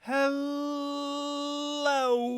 Hello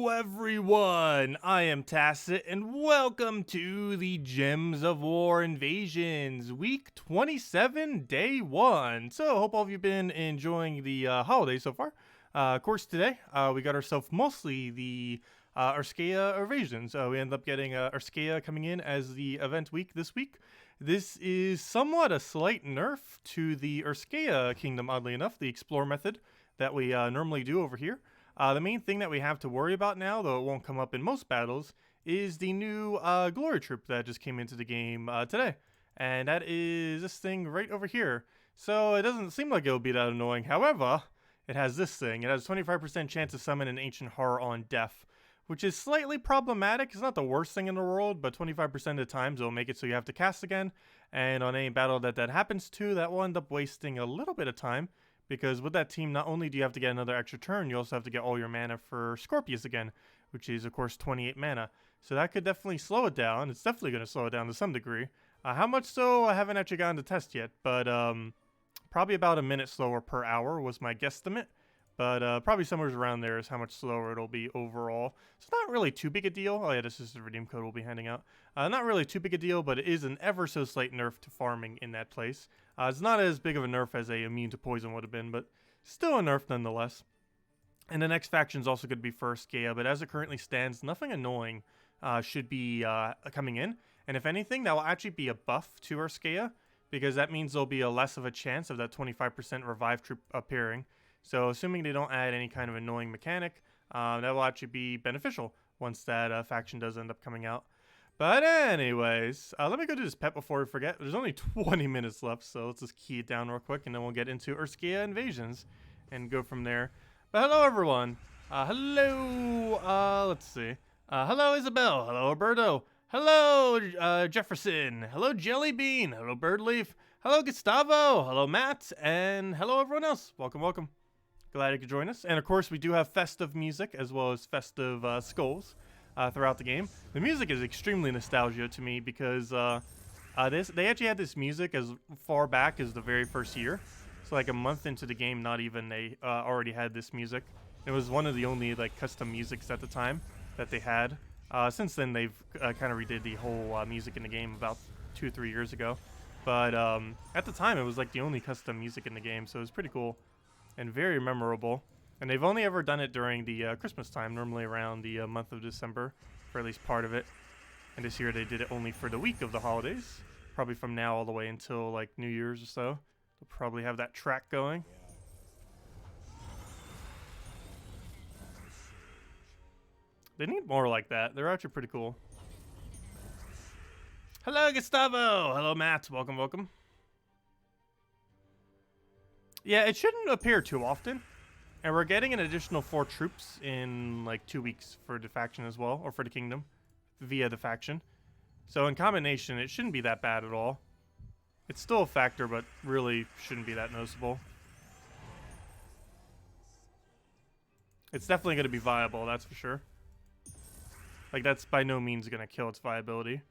everyone, I am Tacet and welcome to the Gems of War Invasions, week 27, day 1. So, hope all of you have been enjoying the holiday so far. Of course, today we got ourselves mostly the Urska invasions. We ended up getting Urska coming in as the event week this week. This is somewhat a slight nerf to the Urska kingdom, oddly enough, the explore method that we normally do over here. The main thing that we have to worry about now, though it won't come up in most battles, is the new glory troop that just came into the game today. And that is this thing right over here. So it doesn't seem like it'll be that annoying. However, it has this thing. It has 25% chance to summon an ancient horror on death, which is slightly problematic. It's not the worst thing in the world, but 25% of the times it'll make it so you have to cast again. And on any battle that happens to, that will end up wasting a little bit of time. Because with that team, not only do you have to get another extra turn, you also have to get all your mana for Scorpius again, which is, of course, 28 mana. So that could definitely slow it down. It's definitely going to slow it down to some degree. How much so, I haven't actually gotten to test yet, but probably about a minute slower per hour was my guesstimate. But probably somewhere around there is how much slower it'll be overall. It's not really too big a deal. Oh yeah, this is the redeem code we'll be handing out. Not really too big a deal, but it is an ever so slight nerf to farming in that place. It's not as big of a nerf as a immune to poison would have been, but still a nerf nonetheless. And the next faction is also going to be for Urska, but as it currently stands, nothing annoying should be coming in. And if anything, that will actually be a buff to Urska, because that means there'll be a less of a chance of that 25% revive troop appearing. So assuming they don't add any kind of annoying mechanic, that will actually be beneficial once that faction does end up coming out. But anyways, let me go do this pet before we forget. There's only 20 minutes left, so let's just key it down real quick, and then we'll get into Urska invasions and go from there. But hello, everyone. Hello, let's see. Hello, Isabel. Hello, Alberto. Hello, Jefferson. Hello, Jellybean. Hello, Birdleaf. Hello, Gustavo. Hello, Matt. And hello, everyone else. Welcome, welcome. Glad you could join us. And of course, we do have festive music as well as festive skulls throughout the game. The music is extremely nostalgia to me because they actually had this music as far back as the very first year. So like a month into the game, not even, they already had this music. It was one of the only like custom musics at the time that they had. Since then, they've kind of redid the whole music in the game about 2 or 3 years ago. But at the time, it was like the only custom music in the game, so it was pretty cool and very memorable. And they've only ever done it during the Christmas time, normally around the month of December, for at least part of it. And this year they did it only for the week of the holidays, probably from now all the way until like New Year's or so. They'll probably have that track going. They need more like that. They're actually pretty cool. Hello, Gustavo. Hello, Matt. Welcome, welcome. Yeah, it shouldn't appear too often. And we're getting an additional 4 troops in like 2 weeks for the faction as well, or for the kingdom, via the faction. So in combination, it shouldn't be that bad at all. It's still a factor, but really shouldn't be that noticeable. It's definitely going to be viable, that's for sure. Like, that's by no means going to kill its viability.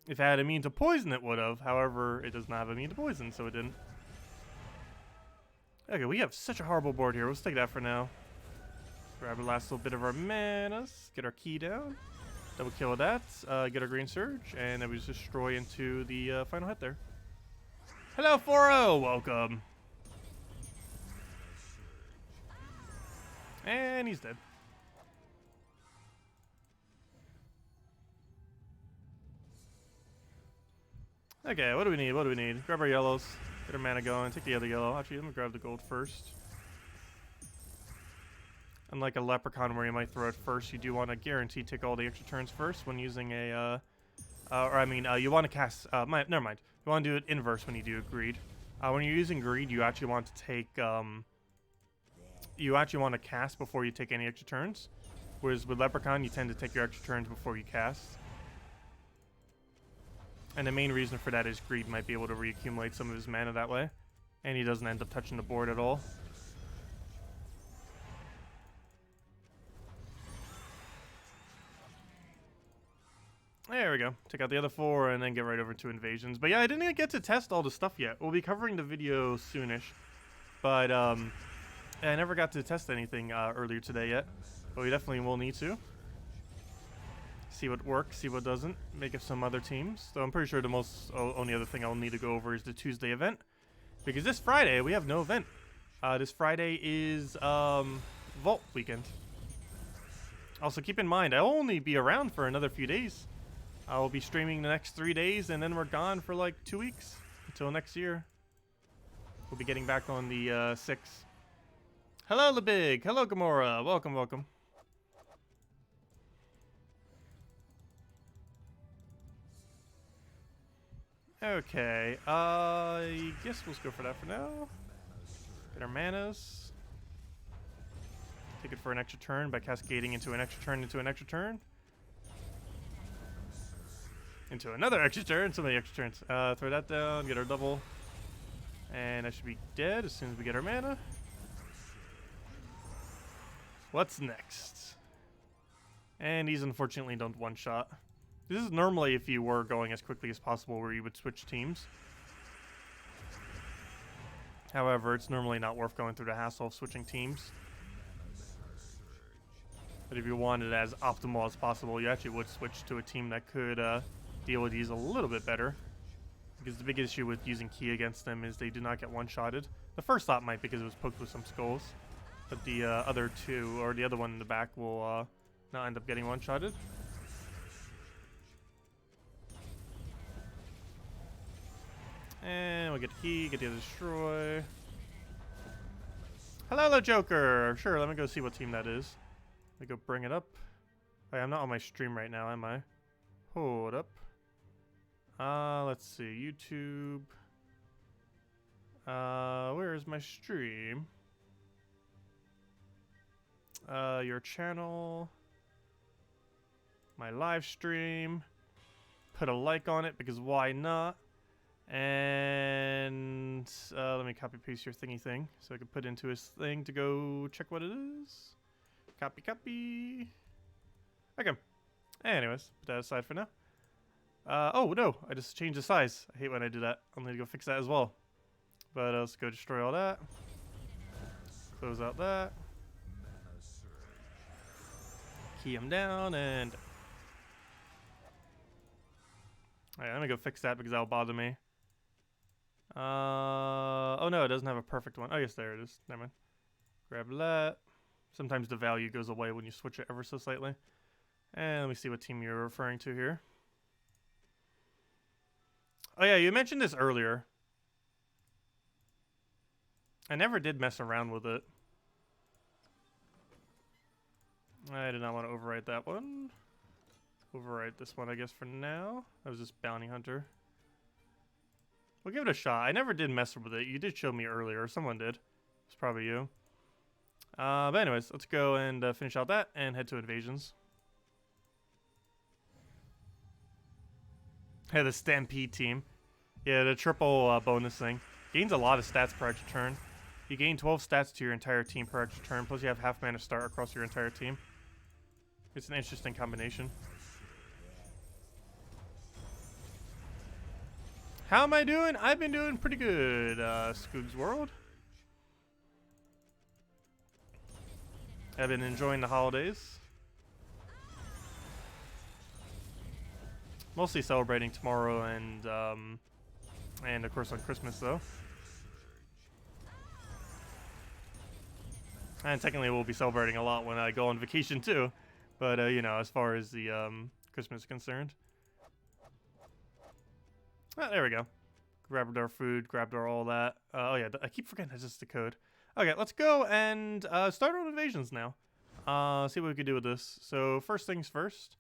If it had immune to poison, it would have. However, it does not have immune to poison, so it didn't. Okay, we have such a horrible board here. Let's take that for now. Grab the last little bit of our manas. Get our key down. Double kill with that. Get our green surge. And then we just destroy into the final hit there. Hello, 4-0. Welcome. And he's dead. Okay, what do we need? What do we need? Grab our yellows. Get our mana going. Take the other yellow. Actually, let me grab the gold first. Unlike a leprechaun where you might throw it first, you do want to guarantee take all the extra turns first when using a, you want to cast, never mind. You want to do it inverse when you do a greed. When you're using greed, you actually want to take, you actually want to cast before you take any extra turns. Whereas with leprechaun, you tend to take your extra turns before you cast. And the main reason for that is greed might be able to reaccumulate some of his mana that way. And he doesn't end up touching the board at all. There we go. Take out the other 4 and then get right over to invasions. But yeah, I didn't even get to test all the stuff yet. We'll be covering the video soonish. But I never got to test anything earlier today yet, but we definitely will need to. See what works, see what doesn't, make up some other teams. Though I'm pretty sure the only other thing I'll need to go over is the Tuesday event. Because this Friday, we have no event. This Friday is Vault weekend. Also, keep in mind, I'll only be around for another few days. I'll be streaming the next 3 days, and then we're gone for like 2 weeks. Until next year. We'll be getting back on the 6th. Hello, Lieb. Hello, Gamora. Welcome, welcome. Okay, I guess we'll just go for that for now. Get our manas. Take it for an extra turn by cascading into an extra turn, into an extra turn. Into another extra turn, so many extra turns. Throw that down, get our double. And I should be dead as soon as we get our mana. What's next? And these unfortunately don't one-shot. This is normally if you were going as quickly as possible where you would switch teams. However, it's normally not worth going through the hassle of switching teams. But if you wanted it as optimal as possible, you actually would switch to a team that could deal with these a little bit better. Because the big issue with using Ki against them is they do not get one-shotted. The first thought might because it was poked with some skulls. But the other two, or the other one in the back, will not end up getting one-shotted. And we'll get the Ki, get the other destroy. Hello, Joker! Sure, let me go see what team that is. Let me go bring it up. Oh, yeah, I'm not on my stream right now, am I? Hold up. Let's see, YouTube. Where is my stream? Your channel. My live stream. Put a like on it because why not? And let me copy paste your thingy thing so I can put into his thing to go check what it is. Copy. Okay. Anyways, put that aside for now. Oh no, I just changed the size. I hate when I do that. I'll need to go fix that as well. But let's go destroy all that. Close out that. Key him down and... Alright, let me go fix that because that'll bother me. Oh no, it doesn't have a perfect one. Oh yes, there it is. Never mind. Grab that. Sometimes the value goes away when you switch it ever so slightly. And let me see what team you're referring to here. Oh yeah, you mentioned this earlier. I never did mess around with it. I did not want to overwrite that one. Overwrite this one, I guess, for now. That was just Bounty Hunter. We'll give it a shot. I never did mess with it. You did show me earlier. Someone did. It's probably you. But anyways, let's go and finish out that and head to invasions. Yeah, the Stampede team. Yeah, the triple bonus thing. Gains a lot of stats per extra turn. You gain 12 stats to your entire team per extra turn, plus you have half mana start across your entire team. It's an interesting combination. How am I doing? I've been doing pretty good, Scoog's World. I've been enjoying the holidays. Mostly celebrating tomorrow and of course on Christmas though. And technically we'll be celebrating a lot when I go on vacation too. But you know, as far as the Christmas is concerned. Ah, there we go. Grabbed our food, grabbed our all that. Oh yeah, I keep forgetting that's just the code. Okay, let's go and start on invasions now. See what we can do with this. So first things first.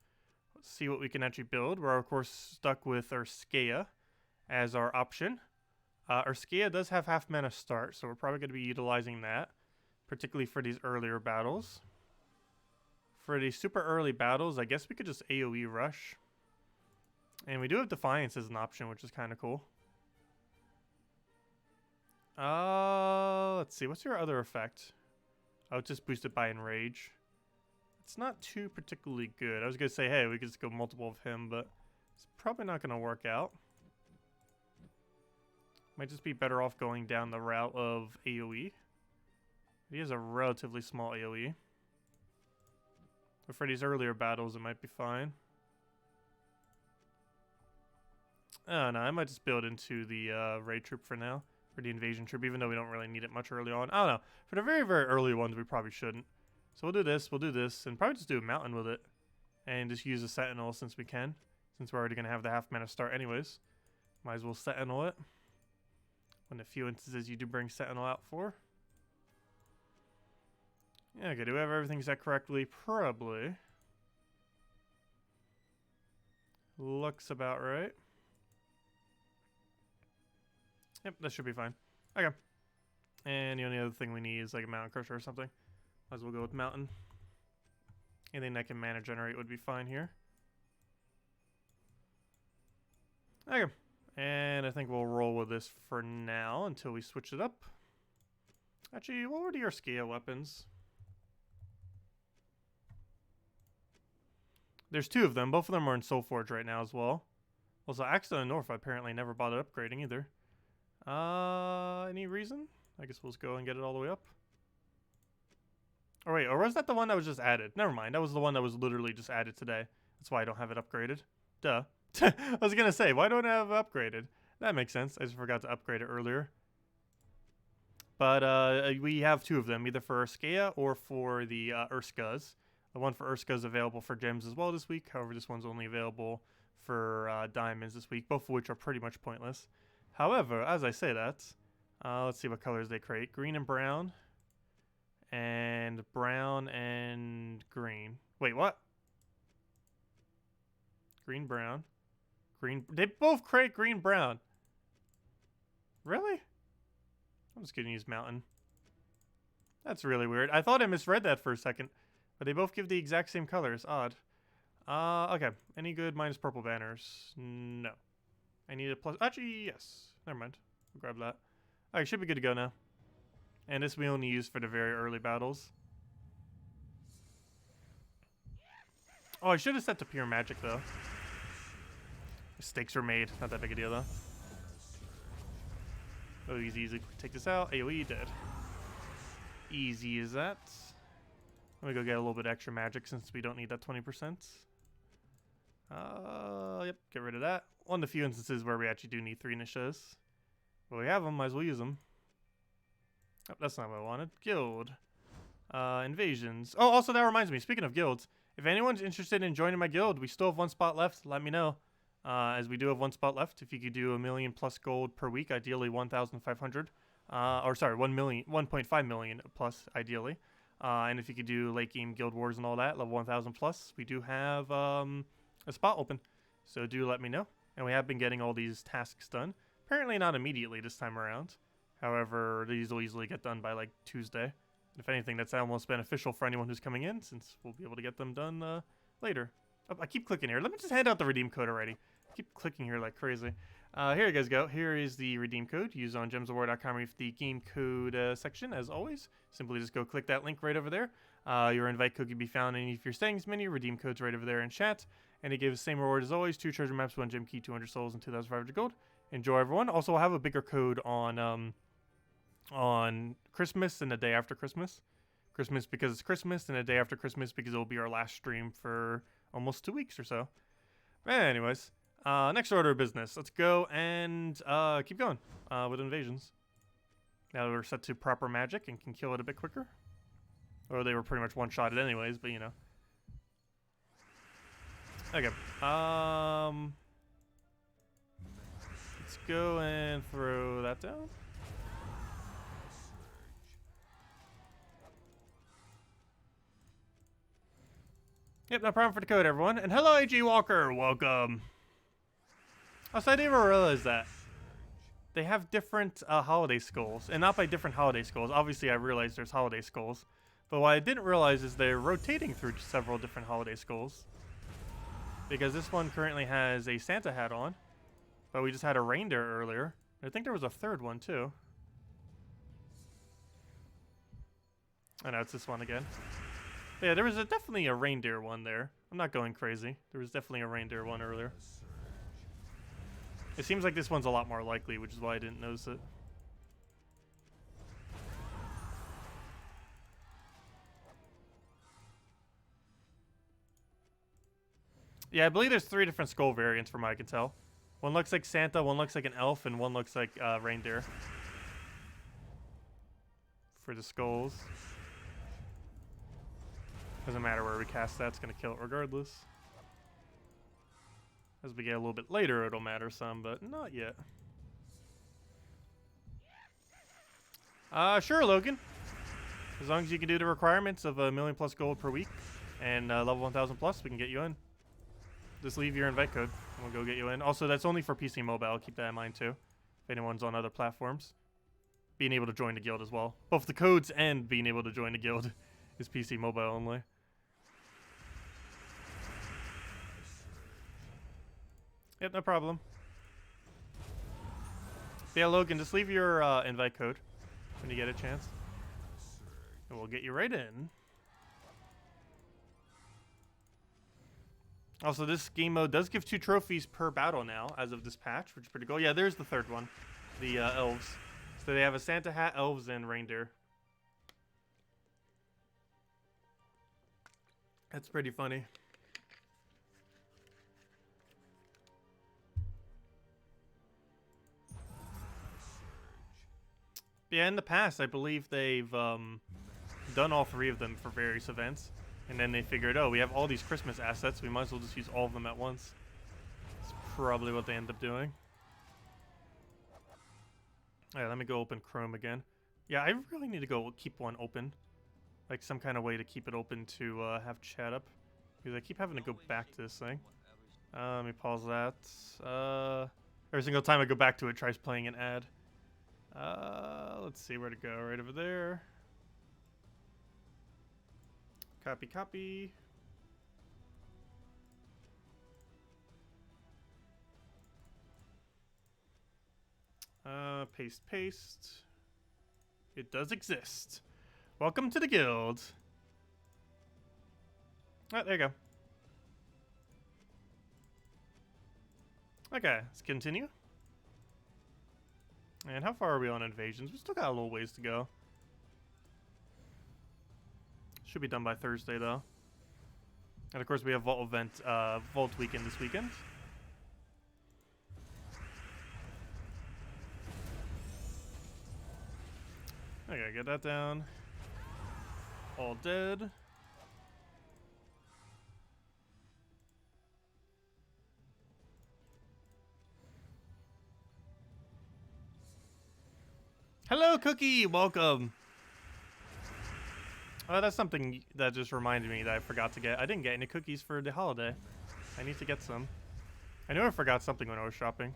Let's see what we can actually build. We're of course stuck with Urska as our option. Urska does have half mana start, so we're probably going to be utilizing that, particularly for these earlier battles. For the super early battles, I guess we could just AoE rush. And we do have Defiance as an option, which is kind of cool. Let's see. What's your other effect? Oh, it's just boosted by Enrage. It's not too particularly good. I was going to say, hey, we could just go multiple of him, but it's probably not going to work out. Might just be better off going down the route of AoE. He has a relatively small AoE. But for these earlier battles, it might be fine. Oh, no, I might just build into the raid troop for now. For the invasion troop, even though we don't really need it much early on. I don't know. For the very, very early ones, we probably shouldn't. So we'll do this, and probably just do a mountain with it. And just use a sentinel since we can. Since we're already going to have the half mana start anyways. Might as well sentinel it. One of the few instances you do bring sentinel out for. Yeah, okay, do we have everything set correctly? Probably. Looks about right. Yep, that should be fine. Okay. And the only other thing we need is like a mountain crusher or something. Might as well go with mountain. Anything that can mana generate would be fine here. Okay. And I think we'll roll with this for now until we switch it up. Actually, what were the Urska weapons? There's two of them. Both of them are in Soulforge right now as well. Also, Axton and North apparently never bothered upgrading either. Any reason? I guess we'll just go and get it all the way up. Oh wait, or was that the one that was just added? Never mind, that was the one that was literally just added today. That's why I don't have it upgraded. Duh. I was gonna say, why don't I have it upgraded? That makes sense. I just forgot to upgrade it earlier. But we have two of them, either for Urska or for the Urskas. The one for Urska is available for gems as well this week. However, this one's only available for diamonds this week, both of which are pretty much pointless. However, as I say that, let's see what colors they create. Green and brown. And brown and green. Wait, what? Green, brown. Green. They both create green, brown. Really? I'm just gonna use mountain. That's really weird. I thought I misread that for a second. But they both give the exact same colors. Odd. Okay. Any good minus purple banners? No. I need a plus. Actually, yes. Never mind. We'll grab that. Alright, should be good to go now. And this we only use for the very early battles. Oh, I should have set to pure magic, though. Mistakes were made. Not that big a deal, though. Oh, easy. Take this out. AoE dead. Easy as that. Let me go get a little bit extra magic since we don't need that 20%. Yep, get rid of that. One of the few instances where we actually do need 3 initiatives. But we have them, might as well use them. Oh, that's not what I wanted. Guild. Invasions. Oh, also that reminds me, speaking of guilds, if anyone's interested in joining my guild, we still have 1 spot left, let me know. As we do have 1 spot left. If you could do 1 million plus gold per week, ideally 1,500. Or sorry, 1.5 million plus, ideally. And if you could do late game guild wars and all that, level 1,000 plus, we do have a spot open. So do let me know. And we have been getting all these tasks done. Apparently not immediately this time around. However, these will easily get done by like Tuesday. If anything, that's almost beneficial for anyone who's coming in, since we'll be able to get them done later. Oh, I keep clicking here. Let me just hand out the redeem code already. I keep clicking here like crazy. Here you guys go. Here is the redeem code. Use on gemsofwar.com with the game code section, as always. Simply just go click that link right over there. Your invite code can be found in any of your settings menu. Redeem code's right over there in chat. And it gives the same reward as always. 2 treasure maps, 1 gem key, 200 souls, and 2,500 gold. Enjoy, everyone. Also, I'll have a bigger code on Christmas and the day after Christmas. Christmas because it's Christmas, and the day after Christmas because it'll be our last stream for almost 2 weeks or so. But anyways, next order of business. Let's go and keep going with invasions. Now that we're set to proper magic and can kill it a bit quicker. Or they were pretty much one-shotted anyways, but you know. Okay. Let's go and throw that down. Yep, no problem for the code, everyone. And hello, AG Walker. Welcome. Also, I didn't even realize that. They have different holiday skulls. And not by different holiday skulls. Obviously, I realized there's holiday skulls. But what I didn't realize is they're rotating through several different holiday skulls. Because this one currently has a Santa hat on. But we just had a reindeer earlier. I think there was a third one, too. I know, it's this one again. Yeah, there was definitely a reindeer one there. I'm not going crazy. There was definitely a reindeer one earlier. It seems like this one's a lot more likely, which is why I didn't notice it. Yeah, I believe there's 3 different skull variants from what I can tell. One looks like Santa, one looks like an elf, and one looks like reindeer. For the skulls. Doesn't matter where we cast that, it's going to kill it regardless. As we get a little bit later, it'll matter some, but not yet. Sure, Logan. As long as you can do the requirements of 1,000,000+ gold per week and level 1,000+, we can get you in. Just leave your invite code and we'll go get you in. Also, that's only for PC mobile. Keep that in mind too. If anyone's on other platforms. Being able to join the guild as well. Both the codes and being able to join the guild is PC mobile only. Yep, no problem. But yeah, Logan, just leave your invite code when you get a chance. And we'll get you right in. Also, this game mode does give 2 trophies per battle now, as of this patch, which is pretty cool. Yeah, there's the 3rd one. The elves. So they have a Santa hat, elves, and reindeer. That's pretty funny. Yeah, in the past, I believe they've done all 3 of them for various events. And then they figured, oh, we have all these Christmas assets. We might as well just use all of them at once. That's probably what they end up doing. Alright, let me go open Chrome again. Yeah, I really need to go keep one open. Like some kind of way to keep it open to have chat up. Because I keep having to go back to this thing. Let me pause that. Every single time I go back to it, it tries playing an ad. Let's see where to go. Right over there. Copy, copy. Paste, paste. It does exist. Welcome to the guild. Oh, there you go. Okay, let's continue. And how far are we on invasions? We still got a little ways to go. Should be done by Thursday, though. And of course, we have Vault event, Vault weekend this weekend. Okay, get that down. All dead. Hello, Cookie! Welcome! Oh, that's something that just reminded me that I forgot to get. I didn't get any cookies for the holiday. I need to get some. I knew I forgot something when I was shopping.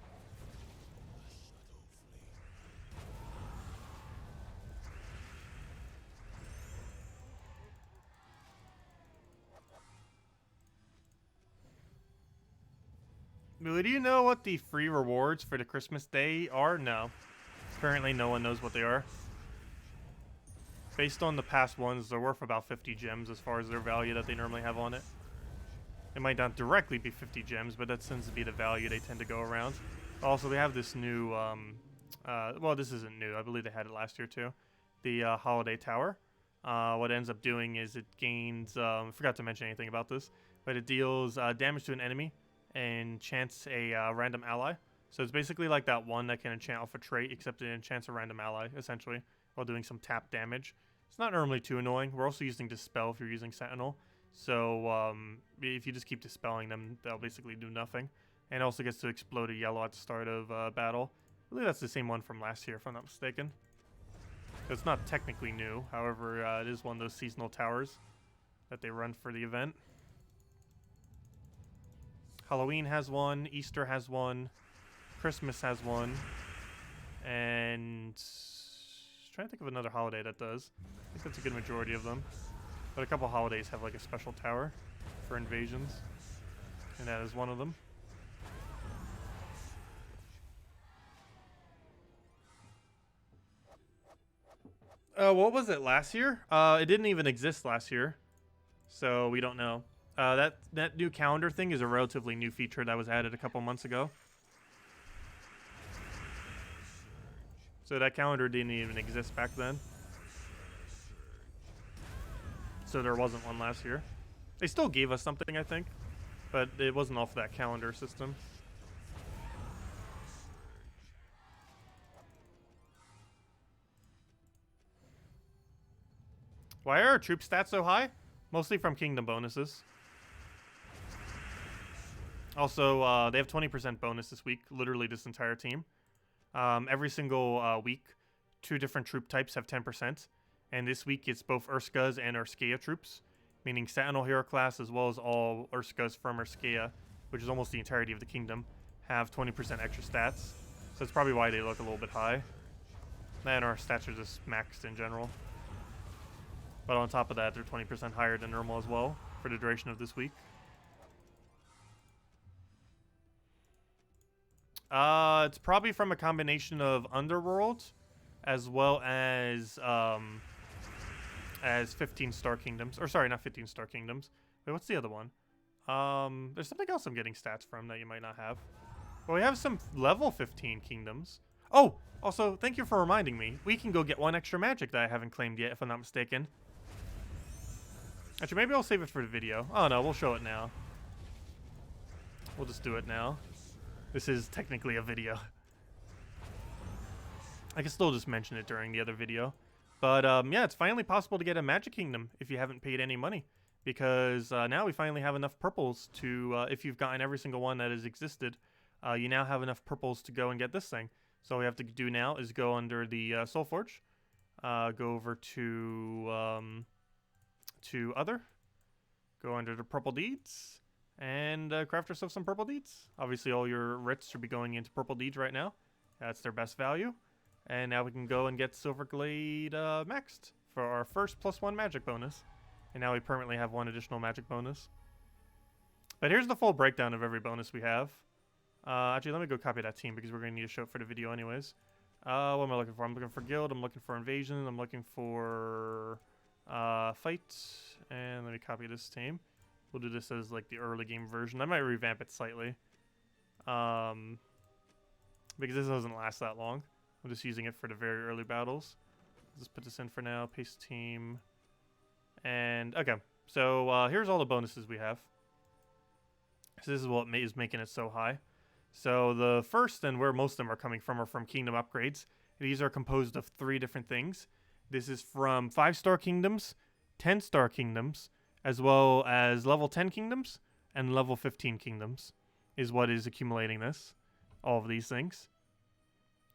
Do you know what the free rewards for the Christmas day are? No. Apparently no one knows what they are. Based on the past ones, they're worth about 50 gems as far as their value that they normally have on it. It might not directly be 50 gems, but that tends to be the value they tend to go around. Also, they have this new, well, this isn't new. I believe they had it last year too. The Holiday Tower. What it ends up doing is it gains, I forgot to mention anything about this, but it deals damage to an enemy and enchants a random ally. So it's basically like that one that can enchant off a trait, except it enchants a random ally, essentially, while doing some tap damage. It's not normally too annoying. We're also using Dispel if you're using Sentinel. So if you just keep dispelling them, they'll basically do nothing. And it also gets to explode a yellow at the start of battle. I believe that's the same one from last year, if I'm not mistaken. So it's not technically new. However, it is one of those seasonal towers that they run for the event. Halloween has one. Easter has one. Christmas has one. And trying to think of another holiday that does. I think that's a good majority of them. But a couple holidays have like a special tower for invasions. And that is one of them. What was it last year? It didn't even exist last year. So we don't know. That new calendar thing is a relatively new feature that was added a couple months ago. So that calendar didn't even exist back then. So there wasn't one last year. They still gave us something, I think. but it wasn't off that calendar system. Why are our troop stats so high? Mostly from kingdom bonuses. Also, they have 20% bonus this week, literally this entire team. Every single week, 2 different troop types have 10%. And this week, it's both Urska's and Urskea troops, meaning Sentinel hero class as well as all Urska's from Urskea, which is almost the entirety of the kingdom, have 20% extra stats. So that's probably why they look a little bit high. And our stats are just maxed in general. But on top of that, they're 20% higher than normal as well for the duration of this week. It's probably from a combination of Underworld as well as 15-star kingdoms. Or sorry, not 15-star kingdoms. Wait, what's the other one? There's something else I'm getting stats from that you might not have. Well, we have some level 15 kingdoms. Oh, also, thank you for reminding me. We can go get 1 extra magic that I haven't claimed yet, if I'm not mistaken. Actually, maybe I'll save it for the video. Oh, no, we'll show it now. We'll just do it now. This is technically a video. I can still just mention it during the other video. But, yeah, it's finally possible to get a Magic Kingdom if you haven't paid any money. Because now we finally have enough purples to, if you've gotten every single one that has existed, you now have enough purples to go and get this thing. So all we have to do now is go under the Soul Forge. Go over to Other. Go under the Purple Deeds. And craft yourself some Purple Deeds. Obviously, all your writs should be going into Purple Deeds right now. That's their best value. And now we can go and get Silverglade maxed for our first +1 magic bonus. And now we permanently have 1 additional magic bonus. But here's the full breakdown of every bonus we have. Actually, let me go copy that team because we're going to need to show it for the video anyways. What am I looking for? I'm looking for Guild. I'm looking for Invasion. I'm looking for Fight. And let me copy this team. We'll do this as like the early game version. I might revamp it slightly. Because this doesn't last that long. I'm just using it for the very early battles. Let's just put this in for now. Paste team. And, okay. So, here's all the bonuses we have. So this is what is making it so high. So, the first, and where most of them are coming from, are from Kingdom upgrades. These are composed of 3 different things. This is from 5-star kingdoms, 10-star kingdoms, as well as level 10 kingdoms, and level 15 kingdoms, is what is accumulating this. All of these things.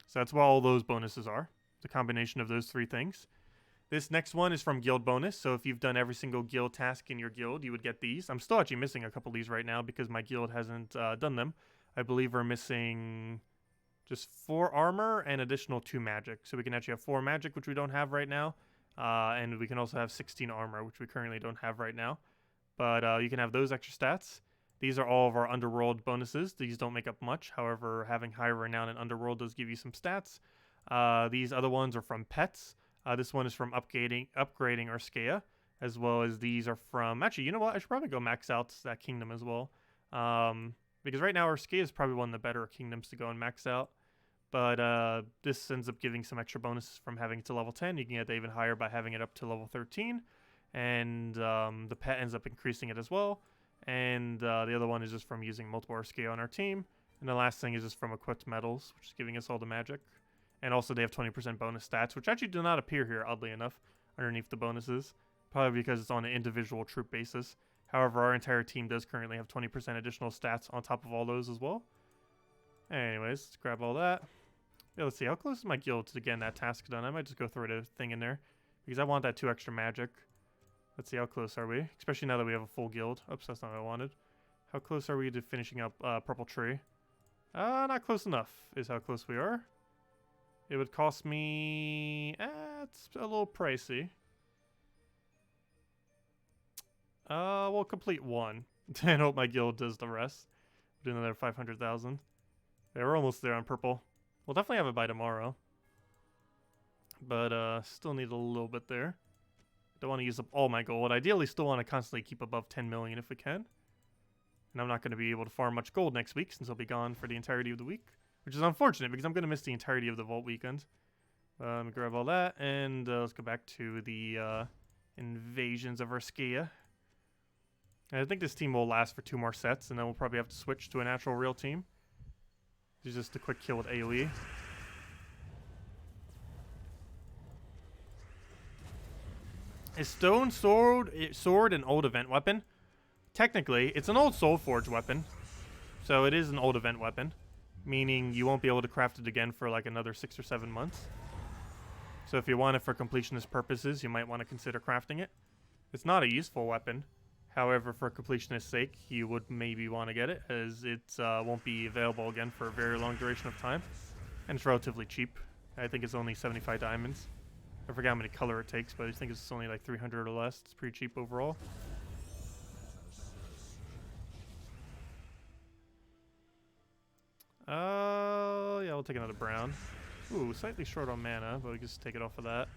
So that's what all those bonuses are. The combination of those 3 things. This next one is from guild bonus. So if you've done every single guild task in your guild, you would get these. I'm still actually missing a couple of these right now because my guild hasn't done them. I believe we're missing just 4 armor and additional 2 magic. So we can actually have 4 magic, which we don't have right now. And we can also have 16 armor, which we currently don't have right now. But you can have those extra stats. These are all of our Underworld bonuses. These don't make up much. However, having high renown in Underworld does give you some stats. These other ones are from pets. This one is from upgrading Urskea, as well as these are from... Actually, you know what? I should probably go max out that kingdom as well. Because right now Urskea is probably one of the better kingdoms to go and max out. But this ends up giving some extra bonuses from having it to level 10. You can get that even higher by having it up to level 13. And the pet ends up increasing it as well. And the other one is just from using multiple Urskea on our team. And the last thing is just from equipped medals, which is giving us all the magic. And also they have 20% bonus stats, which actually do not appear here, oddly enough, underneath the bonuses. Probably because it's on an individual troop basis. However, our entire team does currently have 20% additional stats on top of all those as well. Anyways, let's grab all that. Yeah, let's see, how close is my guild to getting that task done? I might just go throw the thing in there, because I want that 2 extra magic. Let's see, how close are we? Especially now that we have a full guild. Oops, that's not what I wanted. How close are we to finishing up Purple Tree? Not close enough is how close we are. It would cost me... it's a little pricey. We'll complete 1. And hope my guild does the rest. Do another 500,000. Yeah, we're almost there on purple. We'll definitely have it by tomorrow. But, still need a little bit there. Don't want to use up all my gold. Ideally, still want to constantly keep above 10 million if we can. And I'm not going to be able to farm much gold next week since I'll be gone for the entirety of the week. Which is unfortunate because I'm going to miss the entirety of the Vault weekend. Let me grab all that. And let's go back to the invasions of Urskea. And I think this team will last for 2 more sets, and then we'll probably have to switch to a natural real team. It's just a quick kill with AoE. Is Stone Sword an old event weapon? Technically, it's an old Soulforge weapon. So it is an old event weapon. Meaning you won't be able to craft it again for like another 6 or 7 months. So if you want it for completionist purposes, you might want to consider crafting it. It's not a useful weapon. However, for completionist sake, you would maybe want to get it, as it won't be available again for a very long duration of time. And it's relatively cheap. I think it's only 75 diamonds. I forget how many color it takes, but I think it's only like 300 or less. It's pretty cheap overall. Yeah, we'll take another brown. Ooh, slightly short on mana, but we can just take it off of that.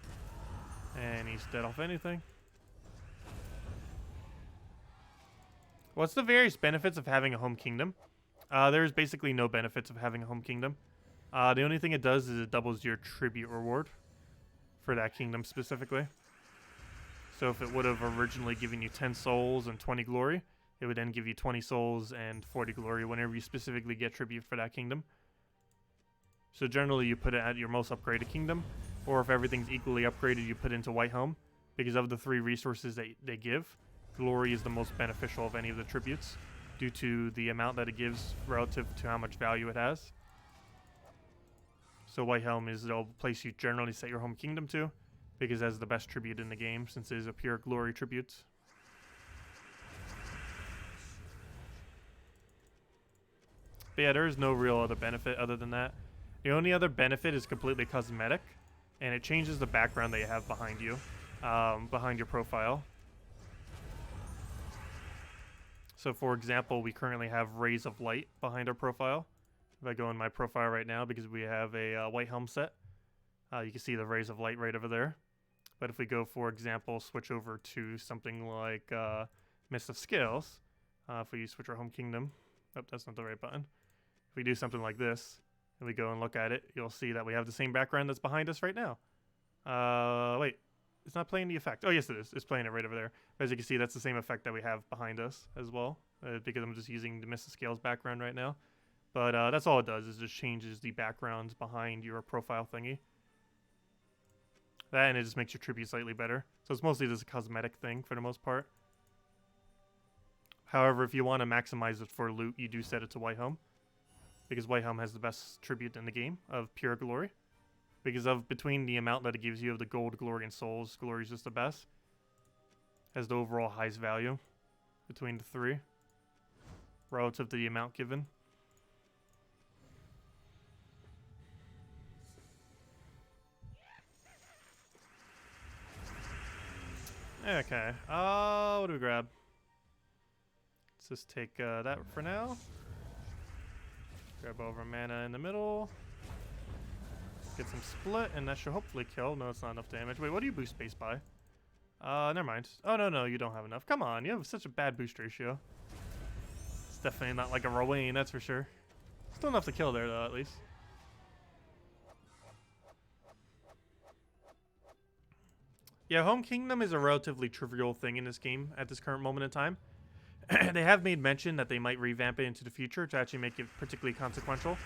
And he's dead off anything. What's the various benefits of having a home kingdom? There's basically no benefits of having a home kingdom. The only thing it does is it doubles your tribute reward for that kingdom specifically. So if it would have originally given you 10 souls and 20 glory, it would then give you 20 souls and 40 glory whenever you specifically get tribute for that kingdom. So generally you put it at your most upgraded kingdom, or if everything's equally upgraded, you put into White Helm. Because of the 3 resources that they give, glory is the most beneficial of any of the tributes, due to the amount that it gives relative to how much value it has. So White Helm is the place you generally set your home kingdom to, because it has the best tribute in the game, since it is a pure glory tribute. But yeah, there is no real other benefit other than that. The only other benefit is completely cosmetic, and it changes the background that you have behind you, behind your profile. So for example, we currently have Rays of Light behind our profile. If I go in my profile right now, because we have a White Helm set, you can see the Rays of Light right over there. But if we go, for example, switch over to something like Mist of Scales, if we switch our home kingdom, oh, that's not the right button. If we do something like this, and we go and look at it, you'll see that we have the same background that's behind us right now. Wait, it's not playing the effect. Oh, yes, it is. It's playing it right over there. But as you can see, that's the same effect that we have behind us as well, because I'm just using the Mist of Scales background right now. But that's all it does, is just changes the backgrounds behind your profile thingy. That, and it just makes your tribute slightly better. So it's mostly just a cosmetic thing for the most part. However, if you want to maximize it for loot, you do set it to White Helm, because White Helm has the best tribute in the game of pure glory. Because of between the amount that it gives you of the gold, glory, and souls, glory is just the best. Has the overall highest value between the 3 relative to the amount given. Okay, what do we grab? Let's just take that for now. Grab over mana in the middle. Get some split, and that should hopefully kill. No, it's not enough damage. Wait, what do you boost space by? Never mind. Oh, no, you don't have enough. Come on, you have such a bad boost ratio. It's definitely not like a Rowan, that's for sure. Still enough to kill there, though, at least. Yeah, Home Kingdom is a relatively trivial thing in this game at this current moment in time. They have made mention that they might revamp it into the future to actually make it particularly consequential.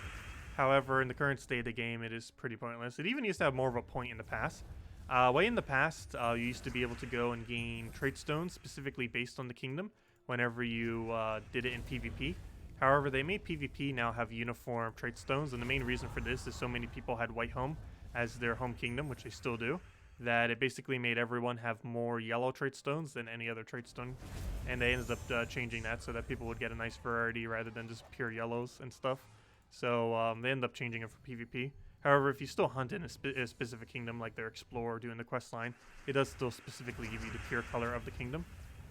However, in the current state of the game, it is pretty pointless. It even used to have more of a point in the past. Way in the past, you used to be able to go and gain trait stones specifically based on the kingdom whenever you did it in PvP. However, they made PvP now have uniform trait stones, and the main reason for this is so many people had White Helm as their home kingdom, which they still do, that it basically made everyone have more yellow trait stones than any other trait stone. And they ended up changing that so that people would get a nice variety rather than just pure yellows and stuff. So they ended up changing it for PvP. However, if you still hunt in a specific kingdom, like their Explorer doing the quest line, it does still specifically give you the pure color of the kingdom.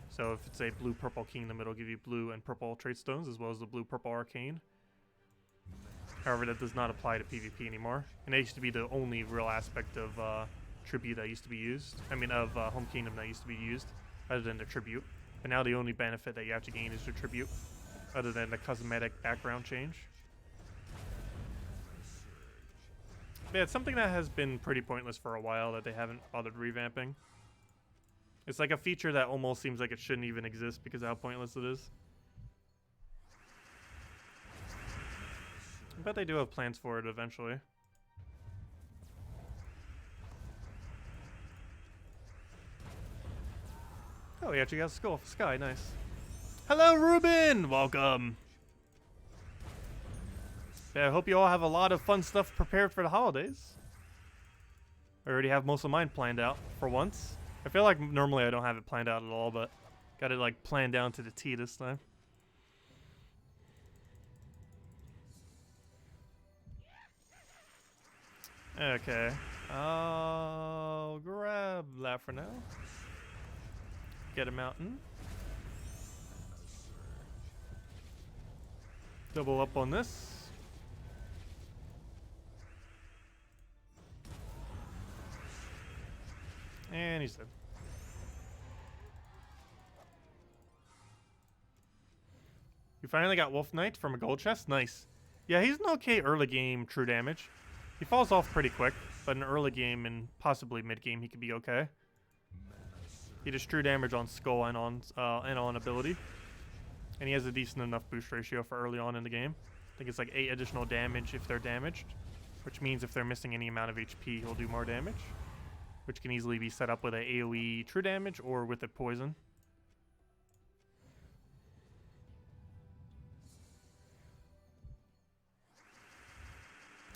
So if it's a blue-purple kingdom, it'll give you blue and purple trait stones, as well as the blue-purple arcane. However, that does not apply to PvP anymore. And that used to be the only real aspect of tribute that used to be used. I mean, of home kingdom that used to be used, other than the tribute. But now the only benefit that you have to gain is the tribute, other than the cosmetic background change. But yeah, it's something that has been pretty pointless for a while that they haven't bothered revamping. It's like a feature that almost seems like it shouldn't even exist because of how pointless it is. I bet they do have plans for it eventually. Oh, he actually got a sky, nice. Hello, Ruben! Welcome. Yeah, I hope you all have a lot of fun stuff prepared for the holidays. I already have most of mine planned out for once. I feel like normally I don't have it planned out at all, but got it like planned down to the T this time. Okay, I'll grab that for now. Get a mountain. Double up on this. And he's dead. You finally got Wolf Knight from a gold chest? Nice. Yeah, he's an okay early game true damage. He falls off pretty quick, but in early game and possibly mid game he could be okay. He does true damage on skull and on ability. And he has a decent enough boost ratio for early on in the game. I think it's like 8 additional damage if they're damaged, which means if they're missing any amount of HP, he'll do more damage, which can easily be set up with a AoE true damage or with a poison.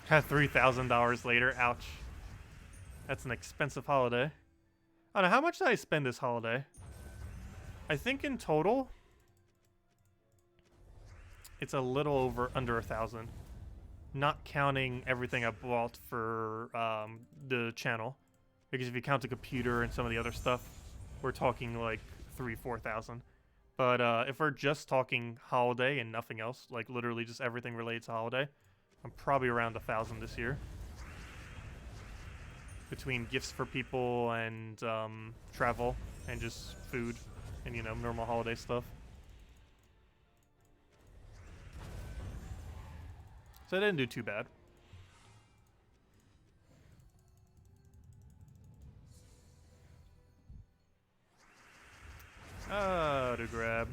$3,000 later, ouch. That's an expensive holiday. I don't know, how much did I spend this holiday? I think in total, it's a little over under 1,000. Not counting everything I bought for the channel. Because if you count the computer and some of the other stuff, we're talking like 3,000-4,000. But if we're just talking holiday and nothing else, like literally just everything related to holiday, I'm probably around 1,000 this year. Between gifts for people and travel and just food and, you know, normal holiday stuff. So I didn't do too bad. To grab.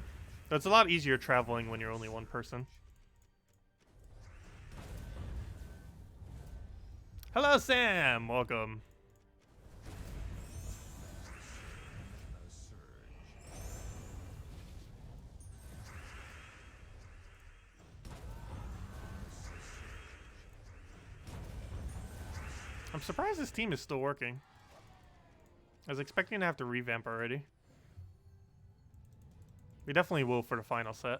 So it's a lot easier traveling when you're only one person. Hello, Sam! Welcome. I'm surprised this team is still working. I was expecting to have to revamp already. We definitely will for the final set.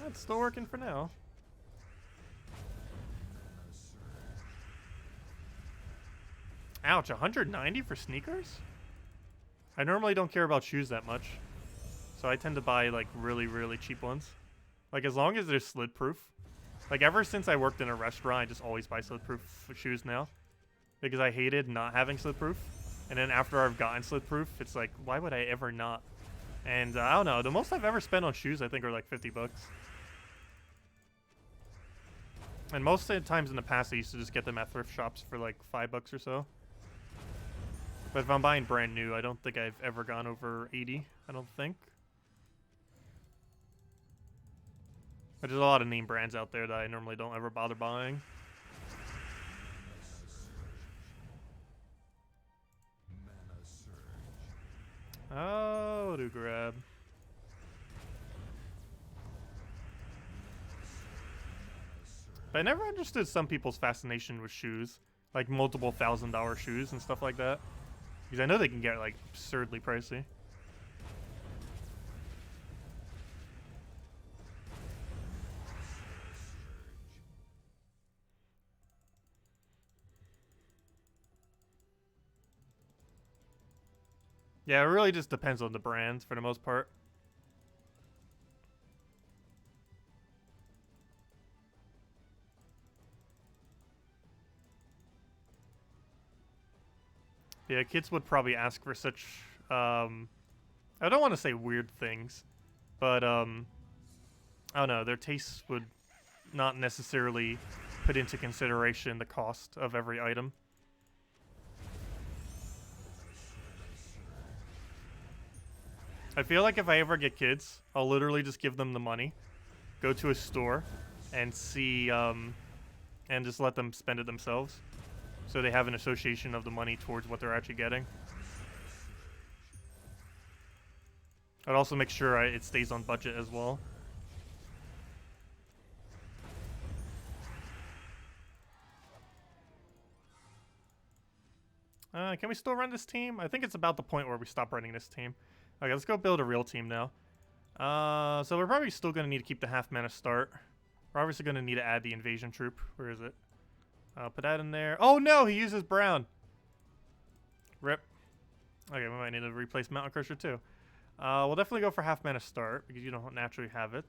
It's still working for now. Ouch, 190 for sneakers? I normally don't care about shoes that much, so I tend to buy like really, really cheap ones. Like as long as they're slit proof. Like ever since I worked in a restaurant, I just always buy slit proof shoes now. Because I hated not having slit proof. And then after I've gotten slit proof, it's like, why would I ever not? And I don't know, the most I've ever spent on shoes I think are like 50 bucks. And most of the times in the past I used to just get them at thrift shops for like 5 bucks or so. But if I'm buying brand new, I don't think I've ever gone over 80, I don't think. But there's a lot of name brands out there that I normally don't ever bother buying. Oh, to grab. But I never understood some people's fascination with shoes. Like multiple $1,000 shoes and stuff like that. Because I know they can get like absurdly pricey. Yeah, it really just depends on the brands for the most part. Yeah, kids would probably ask for such, I don't want to say weird things, but, I don't know, their tastes would not necessarily put into consideration the cost of every item. I feel like if I ever get kids, I'll literally just give them the money, go to a store, and see, and just let them spend it themselves. So they have an association of the money towards what they're actually getting. I'd also make sure it stays on budget as well. Can we still run this team? I think it's about the point where we stop running this team. Okay, let's go build a real team now. So we're probably still going to need to keep the half mana start. We're obviously going to need to add the invasion troop. Where is it? Put that in there. Oh no, he uses brown. Rip. Okay, we might need to replace Mountain Crusher too. We'll definitely go for half mana start because you don't naturally have it.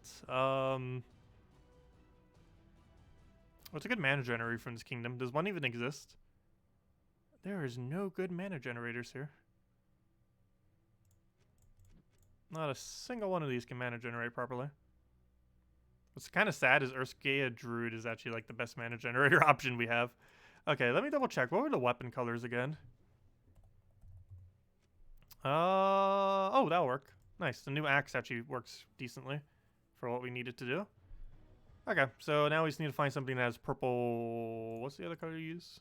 What's a good mana generator from this kingdom? Does one even exist? There is no good mana generators here. Not a single one of these can mana generate properly. What's kind of sad is Urska Druid is actually like the best mana generator option we have. Okay, let me double check. What were the weapon colors again? Oh, that'll work. Nice. The new axe actually works decently for what we needed to do. Okay, so now we just need to find something that has purple. What's the other color you use?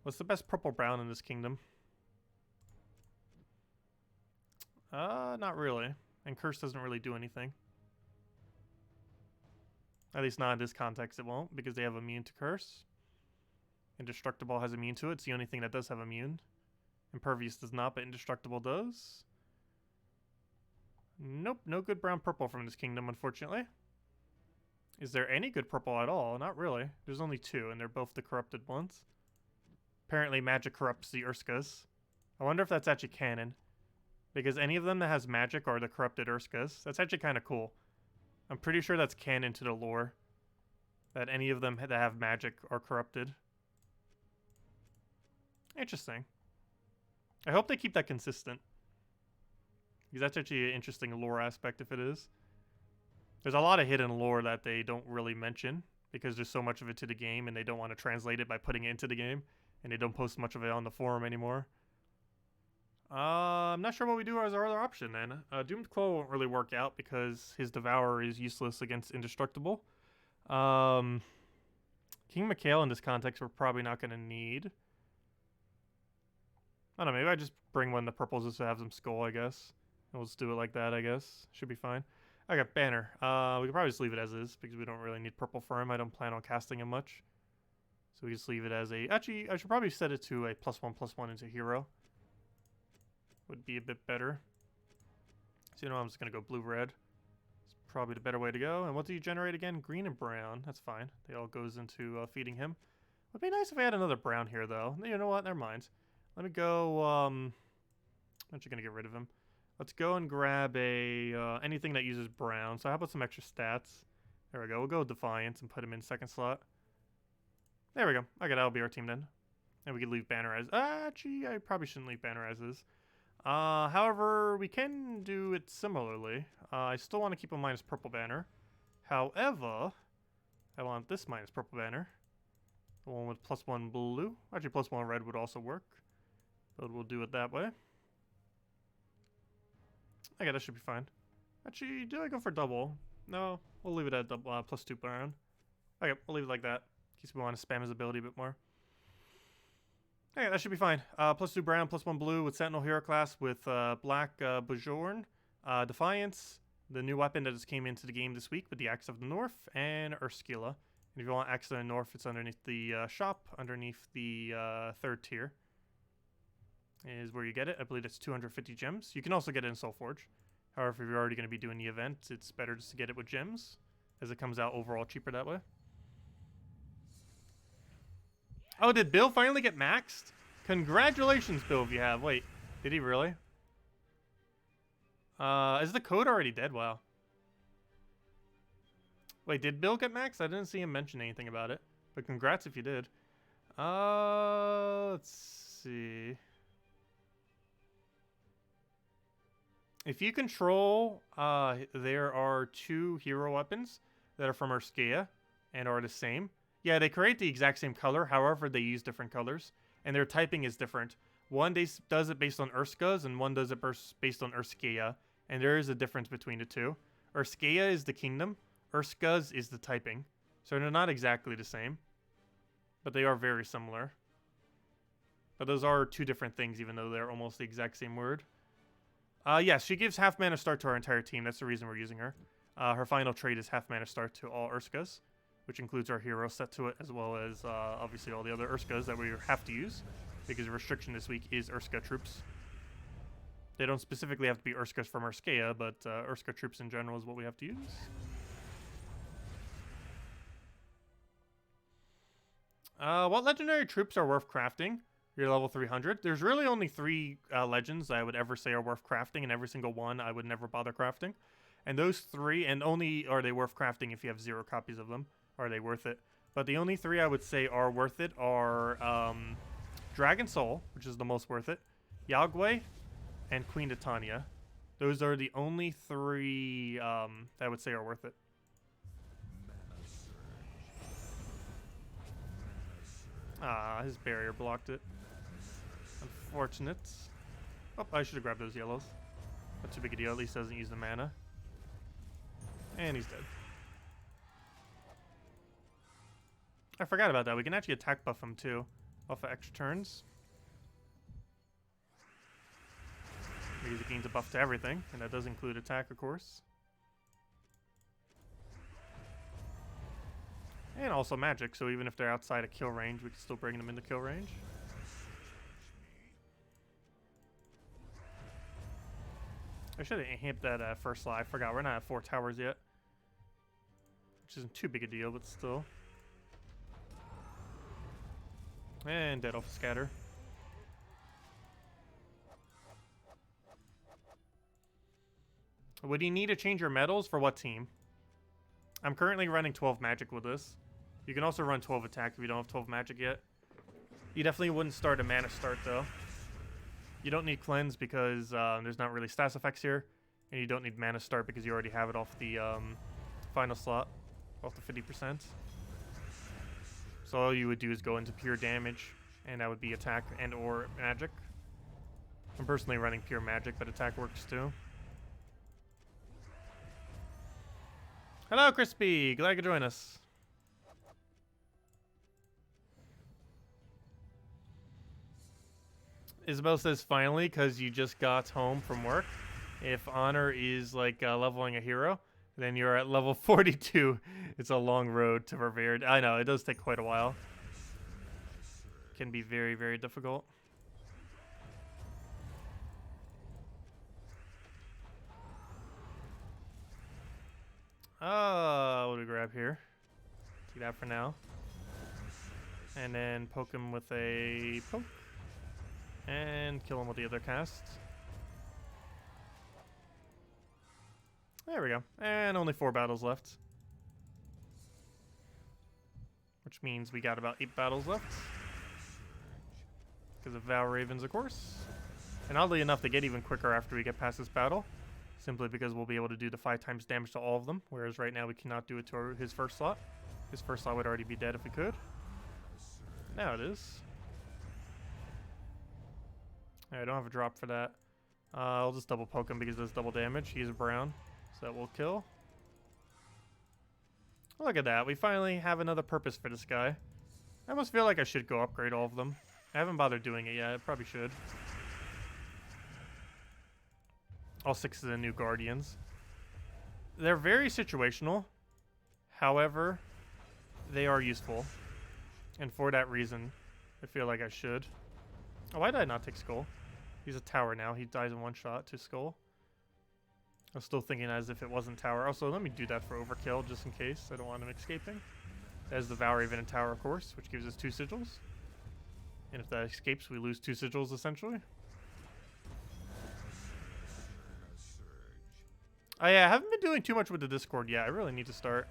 What's the best purple brown in this kingdom? Not really. And curse doesn't really do anything. At least not in this context it won't, because they have immune to curse. Indestructible has immune to it. It's the only thing that does have immune. Impervious does not, but indestructible does. Nope, no good brown purple from this kingdom, unfortunately. Is there any good purple at all? Not really. There's only two, and they're both the corrupted ones. Apparently magic corrupts the Urskas. I wonder if that's actually canon. Because any of them that has magic are the corrupted Urskas. That's actually kind of cool. I'm pretty sure that's canon to the lore. That any of them that have magic are corrupted. Interesting. I hope they keep that consistent. Because that's actually an interesting lore aspect if it is. There's a lot of hidden lore that they don't really mention. Because there's so much of it to the game and they don't want to translate it by putting it into the game. And they don't post much of it on the forum anymore. I'm not sure what we do as our other option then. Doomed Claw won't really work out because his Devour is useless against Indestructible. King Mikhail in this context we're probably not going to need. I don't know, maybe I just bring one of the purples just to have some skull, I guess. And we'll just do it like that, I guess. Should be fine. Okay, Banner. We can probably just leave it as is because we don't really need purple for him. I don't plan on casting him much. So we just leave it as a... Actually, I should probably set it to a +1/+1 into hero. Would be a bit better. So, you know, I'm just going to go blue-red. It's probably the better way to go. And what do you generate again? Green and brown. That's fine. They all goes into feeding him. Would be nice if I had another brown here, though. You know what? Never mind. Let me go... I'm actually going to get rid of him. Let's go and grab a anything that uses brown. So how about some extra stats? There we go. We'll go with Defiance and put him in second slot. There we go. Okay, that'll be our team then. And we can leave Banner as... actually, I probably shouldn't leave Banner as is. However, we can do it similarly. I still want to keep a minus purple banner. However, I want this minus purple banner. The one with +1 blue. Actually, +1 red would also work. But we'll do it that way. Okay, that should be fine. Actually, do I go for double? No, we'll leave it at double, +2 brown. Okay, we'll leave it like that. In case we want to spam his ability a bit more. Okay, that should be fine. +2 brown, +1 blue with Sentinel Hero class with black Bajorn, Defiance, the new weapon that just came into the game this week with the Axe of the North, and Urskila. And if you want Axe of the North, it's underneath the shop, underneath the 3rd tier. Is where you get it. I believe it's 250 gems. You can also get it in Soulforge. However, if you're already going to be doing the event, it's better just to get it with gems, as it comes out overall cheaper that way. Oh, did Bill finally get maxed? Congratulations, Bill, if you have. Wait, did he really? Is the code already dead? Wow. Wait, did Bill get maxed? I didn't see him mention anything about it. But congrats if you did. Let's see. If you control, there are 2 hero weapons that are from Urska and are the same. Yeah, they create the exact same color. However, they use different colors. And their typing is different. One does it based on Urskas, and one does it based on Urskea. And there is a difference between the two. Urskea is the kingdom. Urskas is the typing. So they're not exactly the same. But they are very similar. But those are two different things, even though they're almost the exact same word. Yes, she gives half mana start to our entire team. That's the reason we're using her. Her final trait is half mana start to all Urskas, which includes our hero set to it, as well as obviously all the other Urskas that we have to use, because the restriction this week is Urska troops. They don't specifically have to be Urskas from Urskea, but Urska troops in general is what we have to use. What legendary troops are worth crafting? You're level 300. There's really only 3 legends I would ever say are worth crafting, and every single one I would never bother crafting. And those 3, and only are they worth crafting if you have 0 copies of them, are they worth it. But the only 3 I would say are worth it are Dragon Soul, which is the most worth it, Yagwe, and Queen Titania. Those are the only 3 that I would say are worth it. Ah, his barrier blocked it. Unfortunate. Oh, I should have grabbed those yellows. Not too big a deal. At least doesn't use the mana. And he's dead. I forgot about that. We can actually attack buff him too. Off of extra turns. Because he gains a buff to everything. And that does include attack, of course. And also magic, so even if they're outside of kill range, we can still bring them into kill range. I should have hit that first slide. I forgot, we're not at 4 towers yet. Which isn't too big a deal, but still. And dead off a scatter. Would you need to change your medals for what team? I'm currently running 12 magic with this. You can also run 12 attack if you don't have 12 magic yet. You definitely wouldn't start a mana start though. You don't need cleanse because there's not really stats effects here. And you don't need mana start because you already have it off the final slot. Off the 50%. So all you would do is go into pure damage. And that would be attack and or magic. I'm personally running pure magic, but attack works too. Hello, Crispy. Glad you could join us. Isabel says, finally, because you just got home from work. If Honor is like leveling a hero, then you're at level 42. It's a long road to Revered. I know, it does take quite a while. Can be very, very difficult. What do we grab here? Take that for now. And then poke him with a poke. And kill him with the other cast. There we go. And only 4 battles left. Which means we got about 8 battles left. Because of Val Ravens, of course. And oddly enough, they get even quicker after we get past this battle. Simply because we'll be able to do the 5 times damage to all of them. Whereas right now we cannot do it to his first slot. His first slot would already be dead if we could. Now it is. I don't have a drop for that. I'll just double poke him because it does double damage. He's a brown, so that will kill. Look at that. We finally have another purpose for this guy. I almost feel like I should go upgrade all of them. I haven't bothered doing it yet. I probably should. All 6 of the new Guardians. They're very situational. However, they are useful. And for that reason, I feel like I should. Oh, why did I not take Skull? He's a tower now. He dies in 1 shot to Skull. I was still thinking as if it wasn't tower. Also, let me do that for overkill just in case. I don't want him escaping. There's the Valraven and tower, of course, which gives us 2 sigils. And if that escapes, we lose 2 sigils, essentially. Oh yeah, I haven't been doing too much with the Discord yet. I really need to start.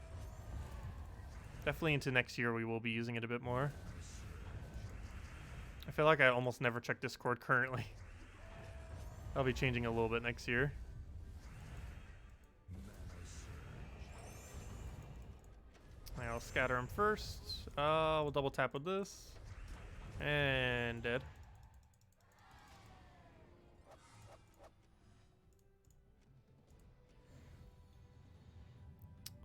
Definitely into next year, we will be using it a bit more. I feel like I almost never check Discord currently. I'll be changing a little bit next year. I'll scatter him first. We'll double tap with this. And dead.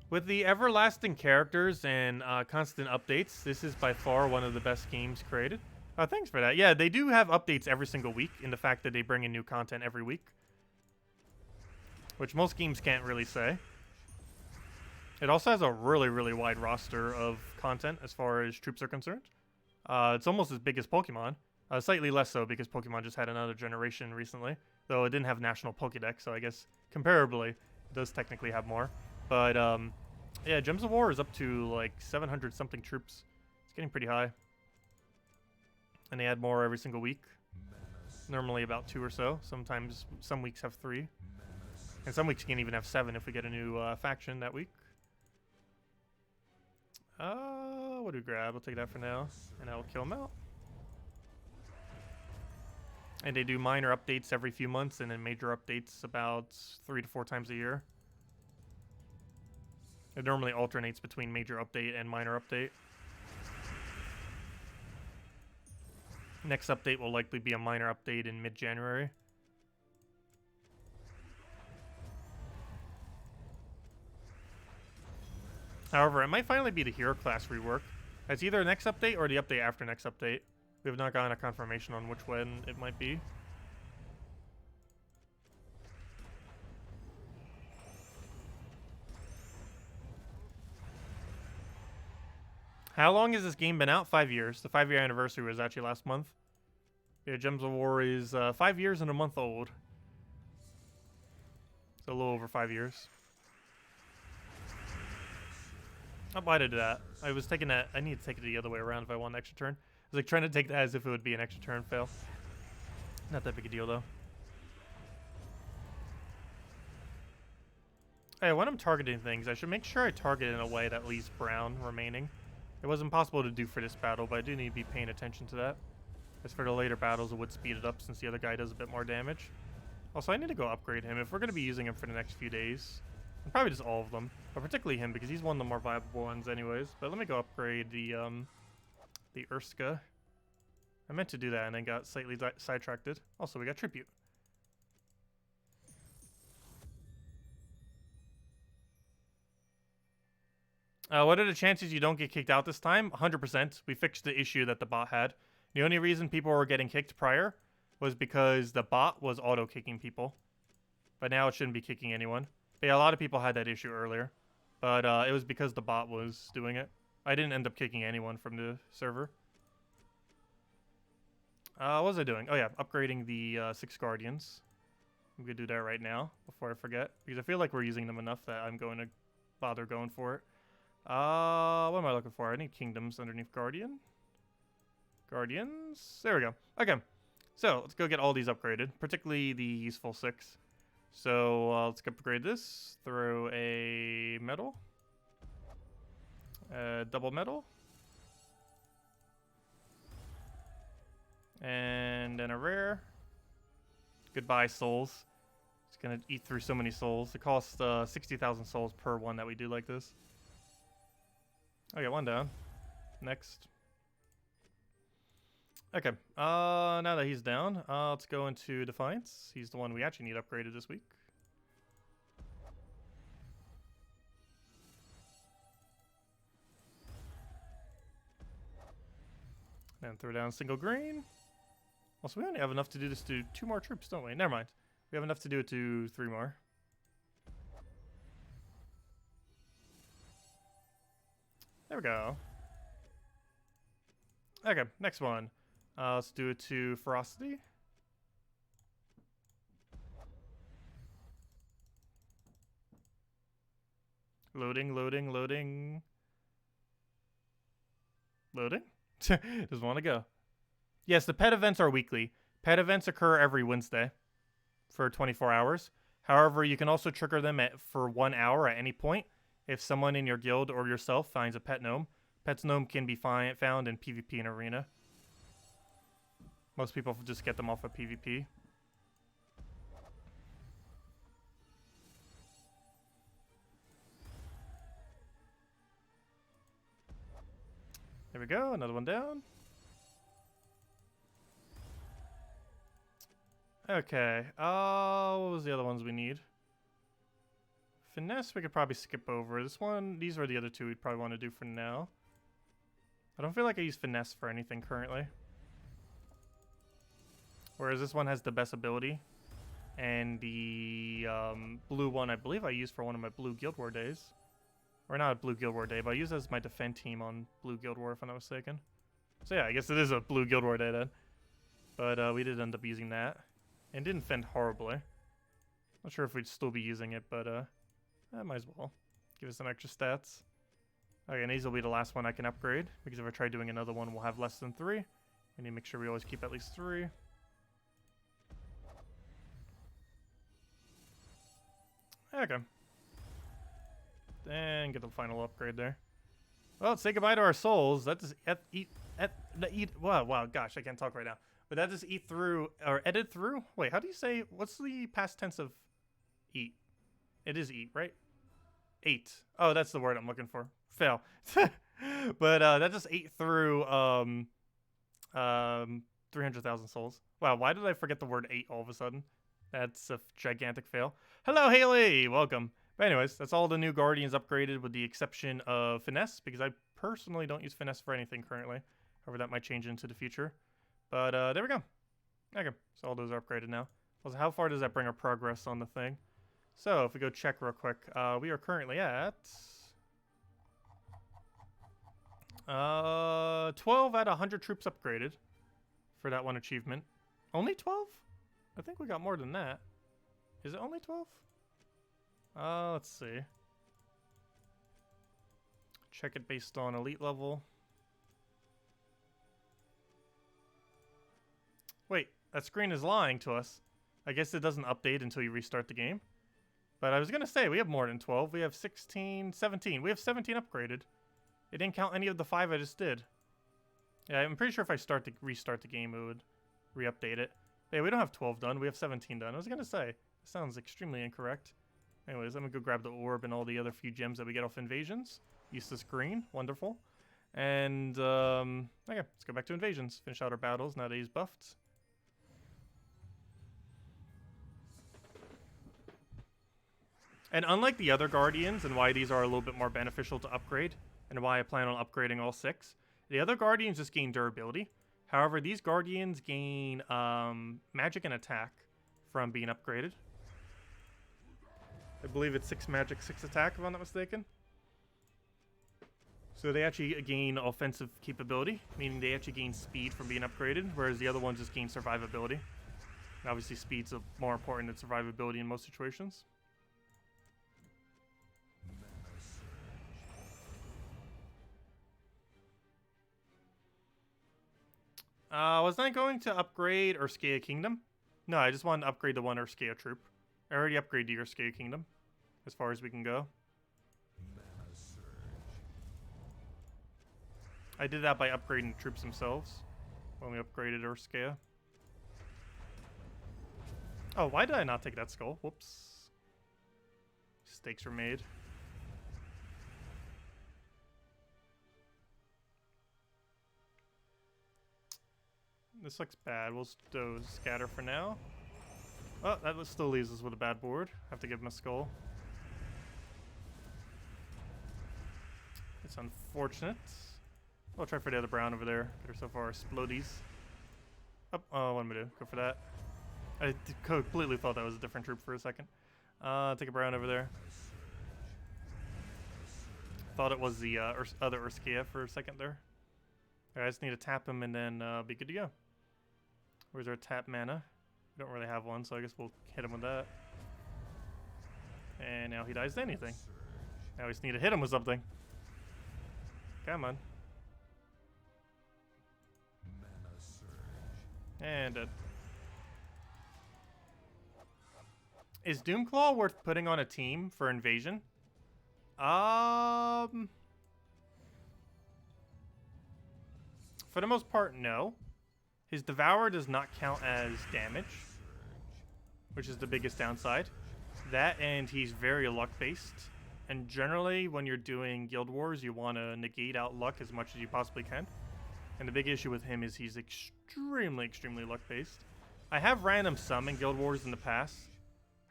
With the everlasting characters and constant updates, this is by far one of the best games created. Thanks for that. Yeah, they do have updates every single week in the fact that they bring in new content every week, which most games can't really say. It also has a really, really wide roster of content as far as troops are concerned. It's almost as big as Pokemon. Slightly less so because Pokemon just had another generation recently, though it didn't have National Pokédex, so I guess comparably it does technically have more. But yeah, Gems of War is up to like 700 something troops. It's getting pretty high. And they add more every single week. Normally about 2 or so. Sometimes some weeks have 3. And some weeks you can even have 7 if we get a new faction that week. What do we grab? We'll take that for now. And I will kill them out. And they do minor updates every few months and then major updates about 3 to 4 times a year. It normally alternates between major update and minor update. Next update will likely be a minor update in mid-January. However, it might finally be the hero class rework. It's either next update or the update after next update. We have not gotten a confirmation on which one it might be. How long has this game been out? 5 years. The 5-year anniversary was actually last month. Yeah, Gems of War is 5 years and a month old. So a little over 5 years. Why did I do that? I was taking that. I need to take it the other way around if I want an extra turn. I was like trying to take that as if it would be an extra turn fail. Not that big a deal though. Hey, when I'm targeting things, I should make sure I target in a way that leaves brown remaining. It was impossible to do for this battle, but I do need to be paying attention to that. As for the later battles, it would speed it up since the other guy does a bit more damage. Also, I need to go upgrade him if we're going to be using him for the next few days. And probably just all of them, but particularly him because he's one of the more viable ones anyways. But let me go upgrade the Urska. I meant to do that and then got slightly sidetracked. Also, we got Tribute. What are the chances you don't get kicked out this time? 100%. We fixed the issue that the bot had. The only reason people were getting kicked prior was because the bot was auto-kicking people. But now it shouldn't be kicking anyone. But yeah, a lot of people had that issue earlier. But it was because the bot was doing it. I didn't end up kicking anyone from the server. What was I doing? Oh yeah, upgrading the 6 Guardians. I'm going to do that right now before I forget. Because I feel like we're using them enough that I'm going to bother going for it. What am I looking for? I need Kingdoms underneath Guardian. Guardians. There we go. Okay. So, let's go get all these upgraded. Particularly the useful 6. So, let's upgrade this. Throw a metal. Double metal. And then a rare. Goodbye, souls. It's gonna eat through so many souls. It costs 60,000 souls per one that we do like this. Okay, one down. Next. Okay. Now that he's down, let's go into Defiance. He's the one we actually need upgraded this week. And throw down single green. Also, we only have enough to do this to 2 more troops, don't we? Never mind. We have enough to do it to 3 more. There we go. Okay, next one. Let's do it to Ferocity. Loading, loading, loading. Loading? Just want to go. Yes, the pet events are weekly. Pet events occur every Wednesday for 24 hours. However, you can also trigger them for 1 hour at any point. If someone in your guild or yourself finds a pet gnome, pet gnome can be found in PvP and arena. Most people just get them off of PvP. There we go, another one down. Okay, what was the other ones we need? Finesse we could probably skip over. This one, these are the other two we'd probably want to do for now. I don't feel like I use Finesse for anything currently. Whereas this one has the best ability. And the blue one I believe I used for one of my Blue Guild War days. Or not a Blue Guild War day, but I used it as my defend team on Blue Guild War if I'm not mistaken. So yeah, I guess it is a Blue Guild War day then. But we did end up using that. And didn't fend horribly. Not sure if we'd still be using it, but I might as well. Give us some extra stats. Okay, and these will be the last one I can upgrade. Because if I try doing another one, we'll have less than 3. We need to make sure we always keep at least 3. Okay. Then get the final upgrade there. Well, say goodbye to our souls. That just wow, gosh, I can't talk right now. But that just eat through, or edit through? Wait, how do you say, what's the past tense of eat? It is eat, right? 8. Oh, that's the word I'm looking for. Fail. But that just ate through 300,000 souls. Wow, why did I forget the word 8 all of a sudden? That's a gigantic fail. Hello, Haley! Welcome. But anyways, that's all the new Guardians upgraded with the exception of Finesse, because I personally don't use Finesse for anything currently. However, that might change into the future. But there we go. Okay, so all those are upgraded now. Also, how far does that bring our progress on the thing? So, if we go check real quick, we are currently at 12 out of 100 troops upgraded for that one achievement. Only 12? I think we got more than that. Is it only 12? Let's see. Check it based on elite level. Wait, that screen is lying to us. I guess it doesn't update until you restart the game. But I was going to say, we have more than 12. We have 16, 17. We have 17 upgraded. It didn't count any of the 5 I just did. Yeah, I'm pretty sure if I restart the game, it would re-update it. But yeah, we don't have 12 done. We have 17 done. I was going to say, it sounds extremely incorrect. Anyways, I'm going to go grab the orb and all the other few gems that we get off invasions. Eustace Green. Wonderful. And, okay, let's go back to invasions. Finish out our battles now that he's buffed. And unlike the other Guardians, and why these are a little bit more beneficial to upgrade, and why I plan on upgrading all 6, the other Guardians just gain durability. However, these Guardians gain magic and attack from being upgraded. I believe it's 6 magic, 6 attack, if I'm not mistaken. So they actually gain offensive capability, meaning they actually gain speed from being upgraded, whereas the other ones just gain survivability. And obviously, speed's more important than survivability in most situations. Was I going to upgrade Urska Kingdom? No, I just wanted to upgrade the one Urska troop. I already upgraded the Urska Kingdom, as far as we can go. I did that by upgrading the troops themselves, when we upgraded Urska. Oh, why did I not take that skull? Whoops. Mistakes were made. This looks bad. We'll do scatter for now. Oh, that still leaves us with a bad board. Have to give him a skull. It's unfortunate. We'll try for the other brown over there. Get herself our explodies. Oh, what am I doing? Go for that. I completely thought that was a different troop for a second. Take a brown over there. Thought it was the other Urska for a second there. Alright, I just need to tap him and then be good to go. Where's our tap mana? We don't really have one, so I guess we'll hit him with that. And now he dies to anything. Now we just need to hit him with something. Come on. And dead. Is Doomclaw worth putting on a team for invasion? For the most part, no. His Devour does not count as damage, which is the biggest downside. That, and he's very luck-based. And generally, when you're doing Guild Wars, you want to negate out luck as much as you possibly can. And the big issue with him is he's extremely, extremely luck-based. I have random some in Guild Wars in the past,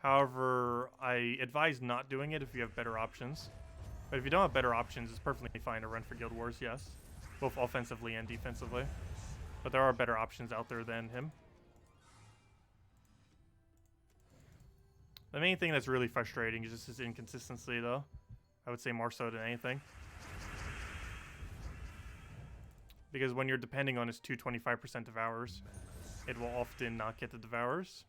However, I advise not doing it if you have better options. But if you don't have better options, it's perfectly fine to run for Guild Wars, yes. Both offensively and defensively. But there are better options out there than him. The main thing that's really frustrating is just his inconsistency, though. I would say more so than anything. Because when you're depending on his 225% Devours, it will often not get the Devours.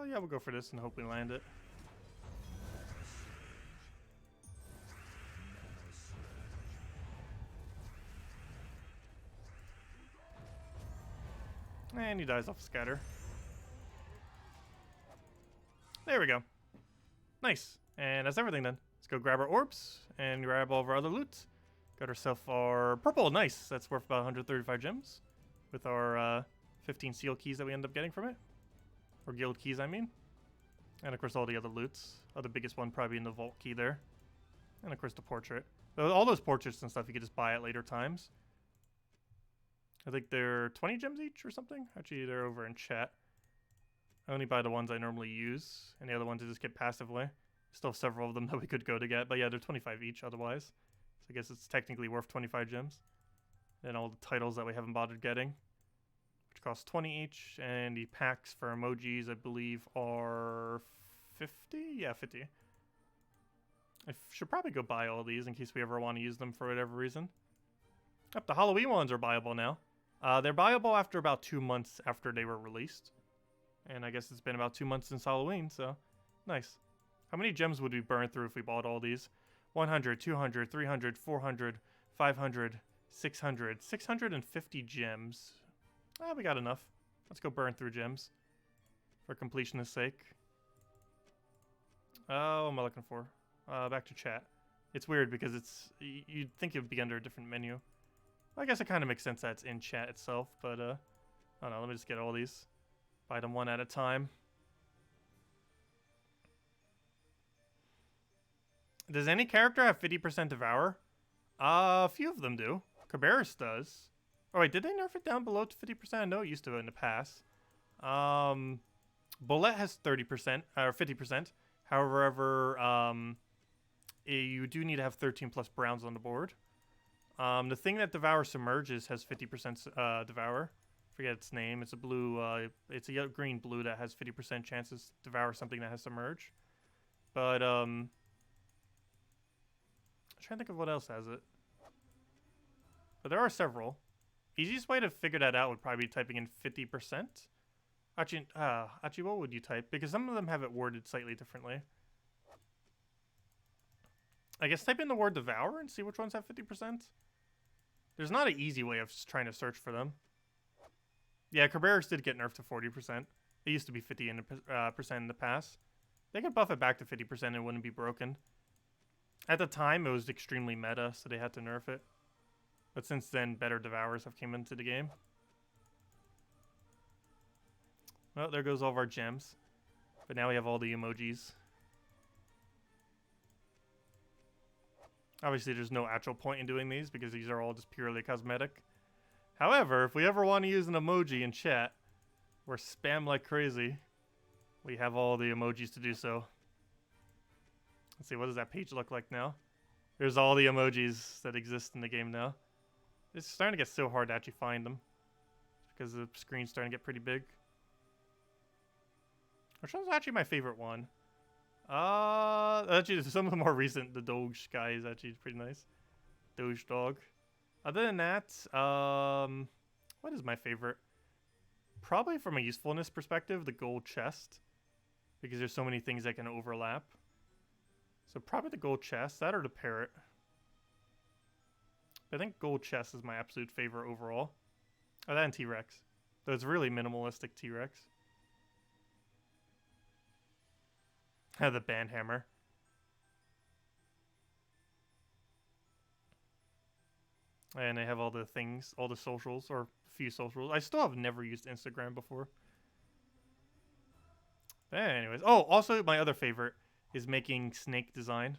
Yeah, we'll go for this and hope we land it. And he dies off scatter. There we go. Nice. And that's everything then. Let's go grab our orbs and grab all of our other loot. Got ourselves our purple. Nice. That's worth about 135 gems with our 15 seal keys that we end up getting from it. Or guild keys, I mean. And of course all the other loots. The biggest one probably in the vault key there. And of course the portrait. All those portraits and stuff you could just buy at later times. I think they're 20 gems each or something. Actually, they're over in chat. I only buy the ones I normally use, and the other ones I just get passively. Still have several of them that we could go to get, but yeah, they're 25 each otherwise. So I guess it's technically worth 25 gems. And all the titles that we haven't bothered getting, which cost 20 each, and the packs for emojis, I believe, are 50? Yeah, 50. I should probably go buy all these in case we ever want to use them for whatever reason. The Halloween ones are buyable now. They're buyable after about 2 months after they were released. And I guess it's been about 2 months since Halloween, so nice. How many gems would we burn through if we bought all these? 100, 200, 300, 400, 500, 600, 650 gems. We got enough. Let's go burn through gems for completionist sake. Oh, what am I looking for? Back to chat. It's weird because you'd think it would be under a different menu. I guess it kind of makes sense that it's in chat itself, but I don't know, let me just get all these. Buy them one at a time. Does any character have 50% Devour? A few of them do. Cabarrus does. Oh wait, did they nerf it down below to 50%? I know it used to in the past. Bullet has 30%, or 50%. However, you do need to have 13 plus browns on the board. The thing that Devour submerges has 50% Devour. Forget its name. It's a blue. It's a green blue that has 50% chances to devour something that has submerge. But I'm trying to think of what else has it. But there are several. Easiest way to figure that out would probably be typing in 50%. Actually, what would you type? Because some of them have it worded slightly differently. I guess type in the word Devour and see which ones have 50%. There's not an easy way of trying to search for them. Yeah, Cabarrus did get nerfed to 40%. It used to be 50% in the past. They could buff it back to 50% and it wouldn't be broken. At the time, it was extremely meta, so they had to nerf it. But since then, better Devours have came into the game. Well, there goes all of our gems. But now we have all the emojis. Obviously, there's no actual point in doing these because these are all just purely cosmetic. However, if we ever want to use an emoji in chat or spam like crazy, we have all the emojis to do so. Let's see, what does that page look like now? There's all the emojis that exist in the game now. It's starting to get so hard to actually find them because the screen's starting to get pretty big. Which one's actually my favorite one? Actually, some of the more recent, the Doge guy is actually pretty nice. Doge dog. Other than that, what is my favorite? Probably from a usefulness perspective, the gold chest. Because there's so many things that can overlap. So probably the gold chest, that or the parrot. I think gold chest is my absolute favorite overall. Oh, that and T-Rex. Though it's really minimalistic T-Rex. The band hammer. And they have all the things, all the socials, or a few socials. I still have never used Instagram before. But anyways. Oh, also my other favorite is making snake design.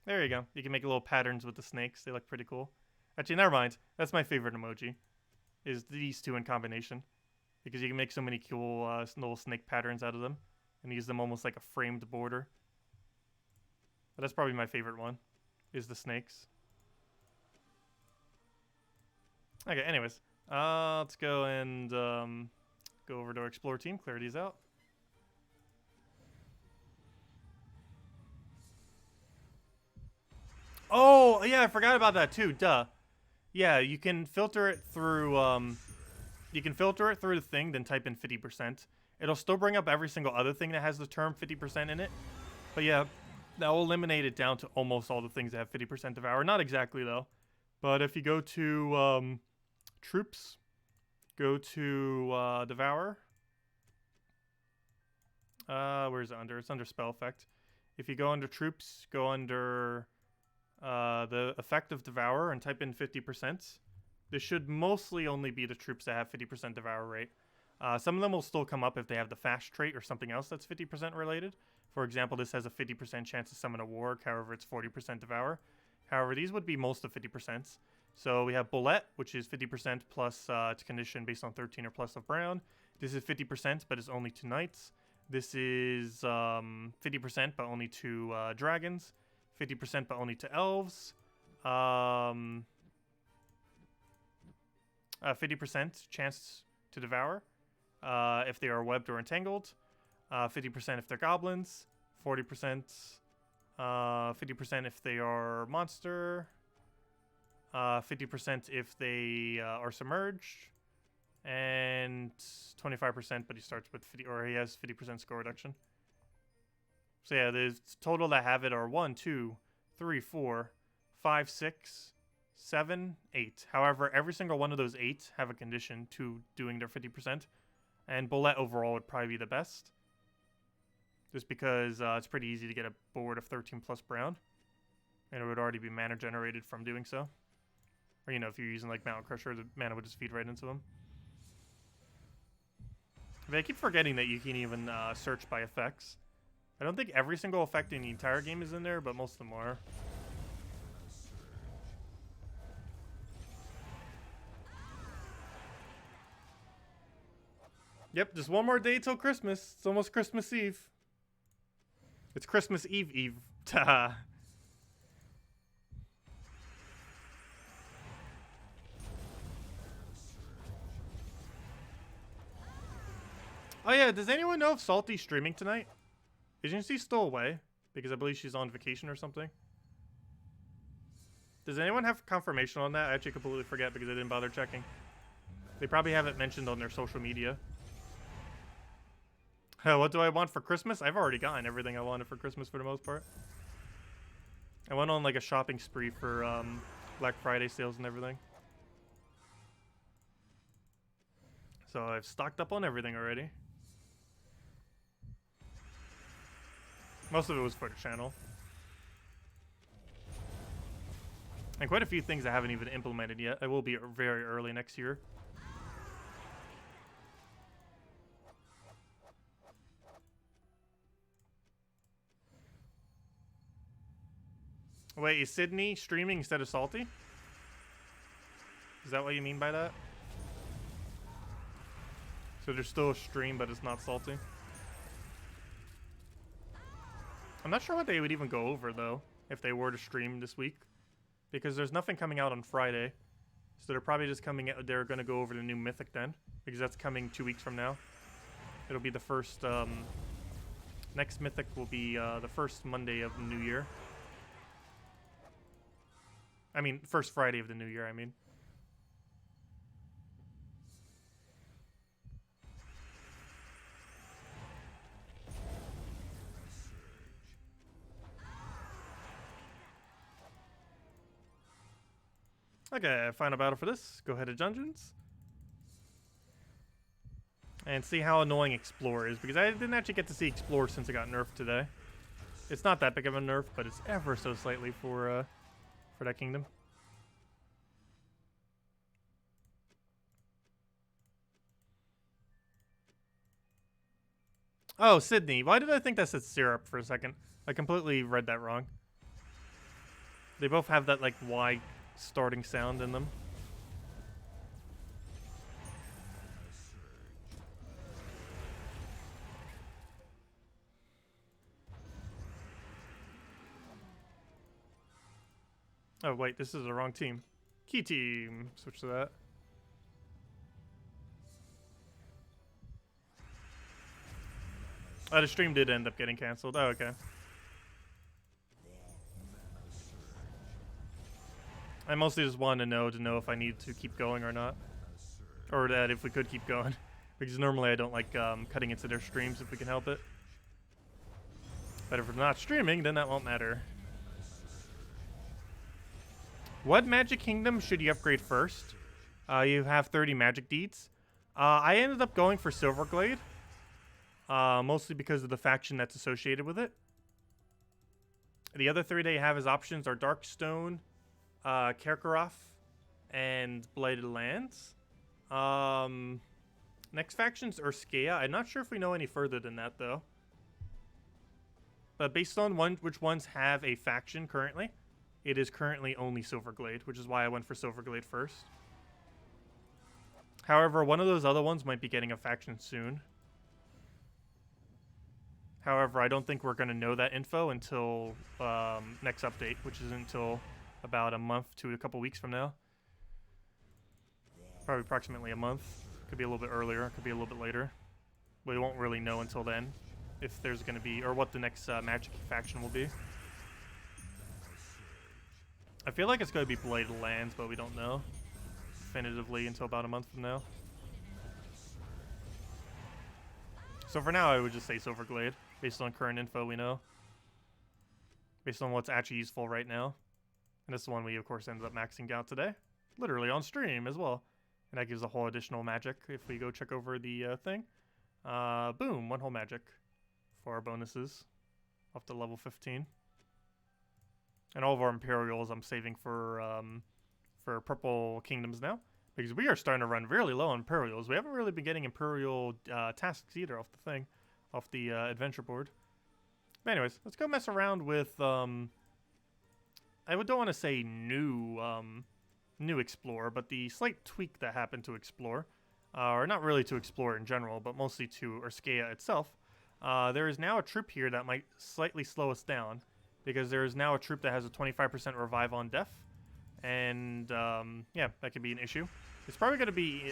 There you go. You can make little patterns with the snakes. They look pretty cool. Actually, never mind. That's my favorite emoji. Is these two in combination. Because you can make so many cool little snake patterns out of them. And use them almost like a framed border. But that's probably my favorite one. Is the snakes. Okay, anyways. Let's go and go over to our explore team. Clear these out. Oh, yeah, I forgot about that too. Duh. Yeah, you can filter it through the thing, then type in 50%. It'll still bring up every single other thing that has the term 50% in it. But yeah, that will eliminate it down to almost all the things that have 50% Devour. Not exactly though. But if you go to troops, go to Devour. Where is it under? It's under spell effect. If you go under troops, go under the effect of Devour and type in 50%. This should mostly only be the troops that have 50% Devour rate. Some of them will still come up if they have the fast trait or something else that's 50% related. For example, this has a 50% chance to summon a warg, however it's 40% Devour. However, these would be most of 50%. So we have Bullet, which is 50% plus its condition based on 13 or plus of brown. This is 50%, but it's only to knights. This is 50%, but only to dragons. 50%, but only to elves. 50% chance to devour if they are webbed or entangled. 50% if they're goblins. 40%. 50% if they are monster. 50% if they are submerged. And 25%, but he starts with 50, or he has 50% score reduction. So yeah, the total that have it are 1, 2, 3, 4, 5, 6, 7, 8. However, every single one of those 8 have a condition to doing their 50%. And Bullet overall would probably be the best. Just because it's pretty easy to get a board of 13 plus brown. And it would already be mana generated from doing so. Or, you know, if you're using like Mountain Crusher, the mana would just feed right into them. But I keep forgetting that you can even search by effects. I don't think every single effect in the entire game is in there, but most of them are. Yep, just one more day till Christmas. It's almost Christmas Eve. It's Christmas Eve Eve. Ta. Oh yeah, does anyone know if Salty's streaming tonight? Isn't she still away? Because I believe she's on vacation or something. Does anyone have confirmation on that? I actually completely forget because I didn't bother checking. They probably have it mentioned on their social media. What do I want for Christmas? I've already gotten everything I wanted for Christmas for the most part. I went on like a shopping spree for Black Friday sales and everything. So I've stocked up on everything already. Most of it was for the channel. And quite a few things I haven't even implemented yet. I will be very early next year. Wait, is Sydney streaming instead of Salty? Is that what you mean by that? So there's still a stream, but it's not Salty? I'm not sure what they would even go over, though, if they were to stream this week. Because there's nothing coming out on Friday. So they're probably just coming out, they're going to go over the new Mythic then. Because that's coming 2 weeks from now. It'll be the first, next Mythic will be the first Monday of the new year. I mean, first Friday of the new year, I mean. Okay, final battle for this. Go ahead to Dungeons. And see how annoying Explore is, because I didn't actually get to see Explore since it got nerfed today. It's not that big of a nerf, but it's ever so slightly for that kingdom. Oh, Sydney. Why did I think that said syrup for a second? I completely read that wrong. They both have that like Y starting sound in them. Oh wait, this is the wrong team. Key team. Switch to that. The stream did end up getting canceled. Oh, okay. I mostly just wanted to know if I need to keep going or not. Or that if we could keep going. Because normally I don't like cutting into their streams if we can help it. But if we're not streaming, then that won't matter. What magic kingdom should you upgrade first? You have 30 magic deeds. I ended up going for Silverglade. Mostly because of the faction that's associated with it. The other 3 they have as options are Darkstone, Karkaroth, and Blighted Lands. Next faction's Urska. I'm not sure if we know any further than that, though. But based on which ones have a faction currently, it is currently only Silverglade, which is why I went for Silverglade first. However, one of those other ones might be getting a faction soon. However, I don't think we're going to know that info until next update, which is until about a month to a couple weeks from now. Probably approximately a month. Could be a little bit earlier, could be a little bit later. We won't really know until then if there's going to be, or what the next magic faction will be. I feel like it's going to be Blighted Lands, but we don't know definitively until about a month from now. So for now, I would just say Silverglade, based on current info we know. Based on what's actually useful right now. And this is the one we, of course, ended up maxing out today. Literally on stream as well. And that gives a whole additional magic if we go check over the thing. Boom, 1 whole magic for our bonuses. Up to level 15. And all of our Imperials I'm saving for Purple Kingdoms now. Because we are starting to run really low on Imperials. We haven't really been getting Imperial tasks either off the thing. Off the adventure board. But anyways, let's go mess around with, I don't want to say new Explorer, but the slight tweak that happened to Explore. Or not really to Explore in general, but mostly to Urska itself. There is now a troop here that might slightly slow us down. Because there is now a troop that has a 25% revive on death. And, yeah, that could be an issue. It's probably going to be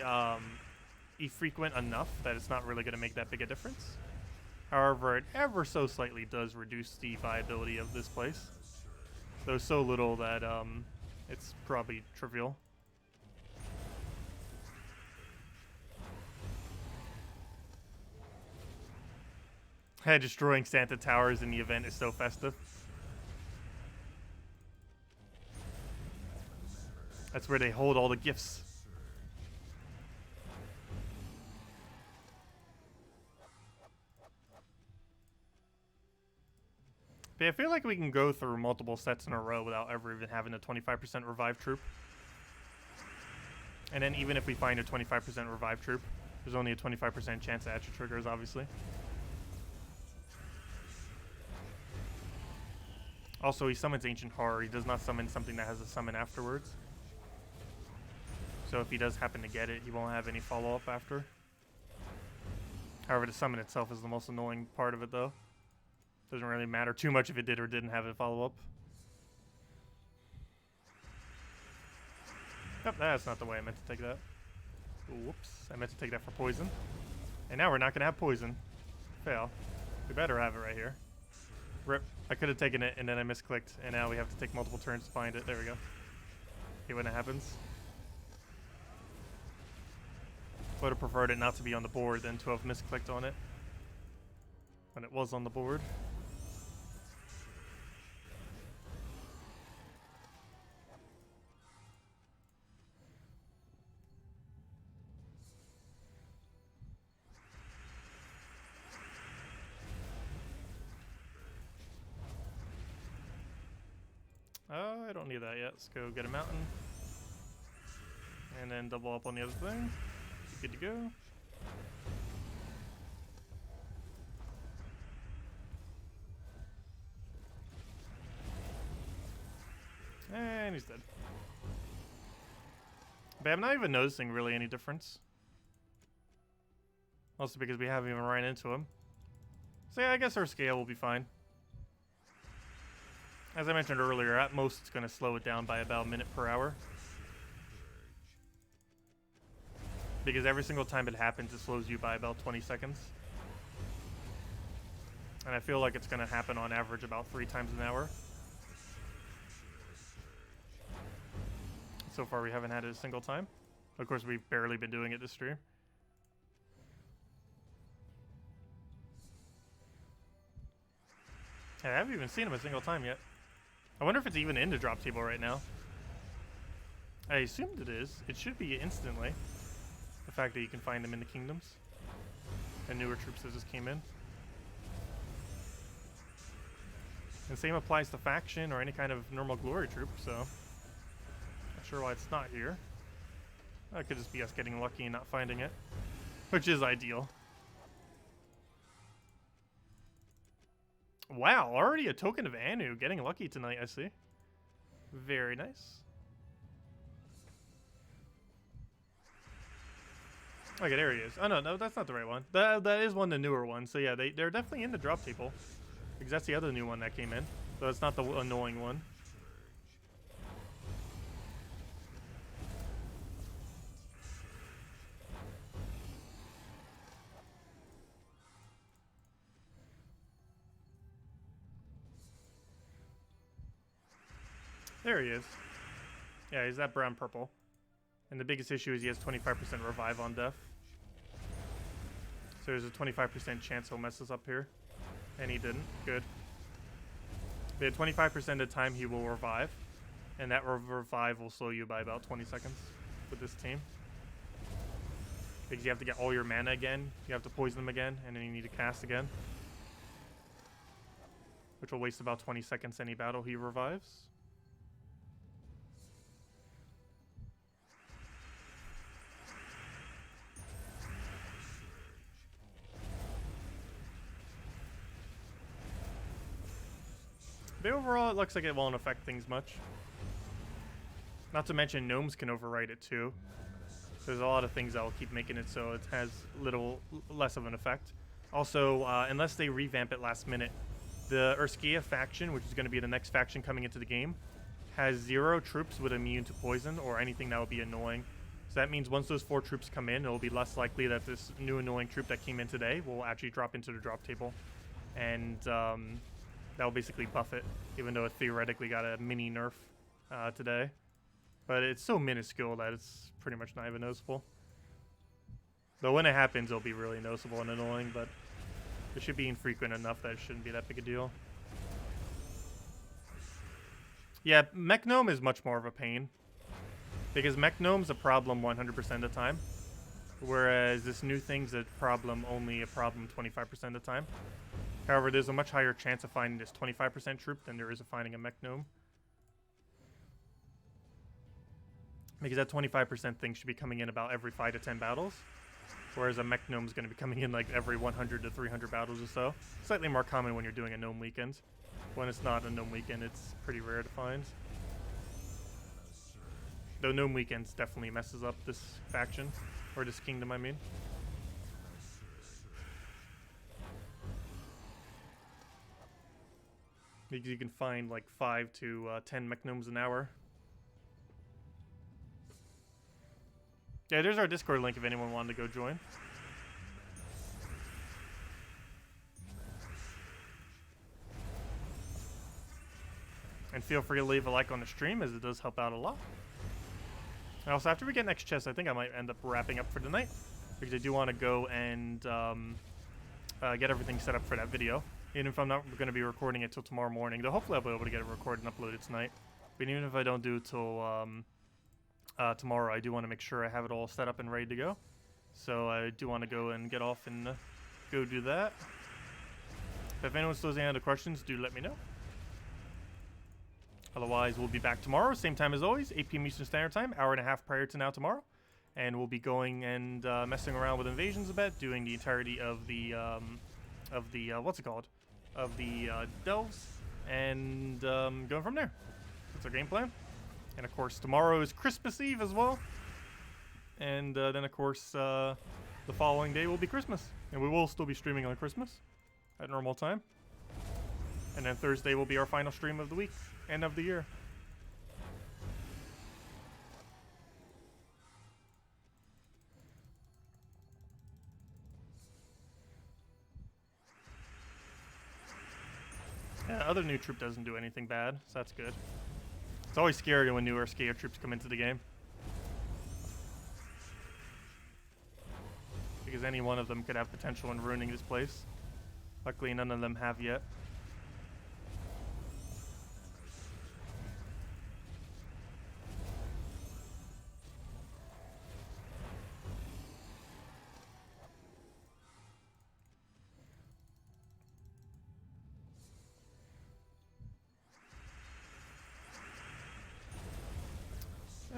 infrequent enough that it's not really going to make that big a difference. However, it ever so slightly does reduce the viability of this place. Though so little that it's probably trivial. Destroying Santa Towers in the event is so festive. That's where they hold all the gifts. But I feel like we can go through multiple sets in a row without ever even having a 25% revive troop. And then even if we find a 25% revive troop, there's only a 25% chance that actually triggers, obviously. Also, he summons Ancient Horror. He does not summon something that has a summon afterwards. So if he does happen to get it, he won't have any follow-up after. However, the summon itself is the most annoying part of it, though. Doesn't really matter too much if it did or didn't have a follow-up. Yep, that's not the way I meant to take that. Whoops, I meant to take that for poison. And now we're not going to have poison. Fail. We better have it right here. Rip. I could have taken it, and then I misclicked, and now we have to take multiple turns to find it. There we go. Okay, when it happens. Would have preferred it not to be on the board than to have misclicked on it when it was on the board. I don't need that yet. Let's go get a mountain. And then double up on the other thing. Good to go. And he's dead. But I'm not even noticing really any difference. Also because we haven't even run into him. So yeah, I guess our scale will be fine. As I mentioned earlier, at most it's going to slow it down by about a minute per hour. Because every single time it happens, it slows you by about 20 seconds. And I feel like it's going to happen on average about 3 times an hour. So far we haven't had it a single time. Of course, we've barely been doing it this stream. I haven't even seen him a single time yet. I wonder if it's even in the drop table right now. I assumed it is. It should be instantly. The fact that you can find them in the kingdoms. And newer troops that just came in. And same applies to faction or any kind of normal glory troop, so not sure why it's not here. That could just be us getting lucky and not finding it, which is ideal. Wow, already a token of Anu. Getting lucky tonight, I see. Very nice. Okay, there he is. Oh, no, that's not the right one. That is one of the newer ones. So yeah, they're definitely in the drop table. Because that's the other new one that came in. So it's not the annoying one. There he is. Yeah, he's that brown purple. And the biggest issue is he has 25% revive on death. So there's a 25% chance he'll mess us up here. And he didn't. Good. But 25% of the time he will revive. And that revive will slow you by about 20 seconds with this team. Because you have to get all your mana again. You have to poison them again. And then you need to cast again. Which will waste about 20 seconds any battle he revives. But overall, it looks like it won't affect things much. Not to mention, gnomes can overwrite it too. There's a lot of things that will keep making it so it has less of an effect. Also, unless they revamp it last minute, the Urska faction, which is going to be the next faction coming into the game, has 0 troops with immune to poison or anything that would be annoying. So that means once those 4 troops come in, it will be less likely that this new annoying troop that came in today will actually drop into the drop table. And that will basically buff it, even though it theoretically got a mini nerf today. But it's so minuscule that it's pretty much not even noticeable. Though when it happens, it'll be really noticeable and annoying, but it should be infrequent enough that it shouldn't be that big a deal. Yeah, Mech Gnome is much more of a pain. Because Mech Gnome's a problem 100% of the time. Whereas this new thing's a problem 25% of the time. However, there's a much higher chance of finding this 25% troop than there is of finding a Mech Gnome. Because that 25% thing should be coming in about every 5 to 10 battles. Whereas a Mech Gnome is going to be coming in like every 100 to 300 battles or so. Slightly more common when you're doing a Gnome weekend. When it's not a Gnome weekend, it's pretty rare to find. Though Gnome weekends definitely messes up this faction. Or this kingdom, I mean. Because you can find like 5 to 10 Mech Gnomes an hour. Yeah, there's our Discord link if anyone wanted to go join. And feel free to leave a like on the stream, as it does help out a lot. And also, after we get next chest, I think I might end up wrapping up for tonight. Because I do want to go and get everything set up for that video. Even if I'm not going to be recording it till tomorrow morning. Though hopefully I'll be able to get it recorded and uploaded tonight. But even if I don't do it till tomorrow, I do want to make sure I have it all set up and ready to go. So I do want to go and get off and go do that. If anyone still has any other questions, do let me know. Otherwise, we'll be back tomorrow, same time as always, 8 p.m. Eastern Standard Time, hour and a half prior to now tomorrow. And we'll be going and messing around with invasions a bit, doing the entirety of the what's it called? Of the delves, and going from there. That's our game plan. And of course, tomorrow is Christmas Eve as well. And then of course, the following day will be Christmas. And we will still be streaming on Christmas at normal time. And then Thursday will be our final stream of the week and of the year. Yeah, other new troop doesn't do anything bad, so that's good. It's always scary when new Urska troops come into the game, because any one of them could have potential in ruining this place. Luckily, none of them have yet.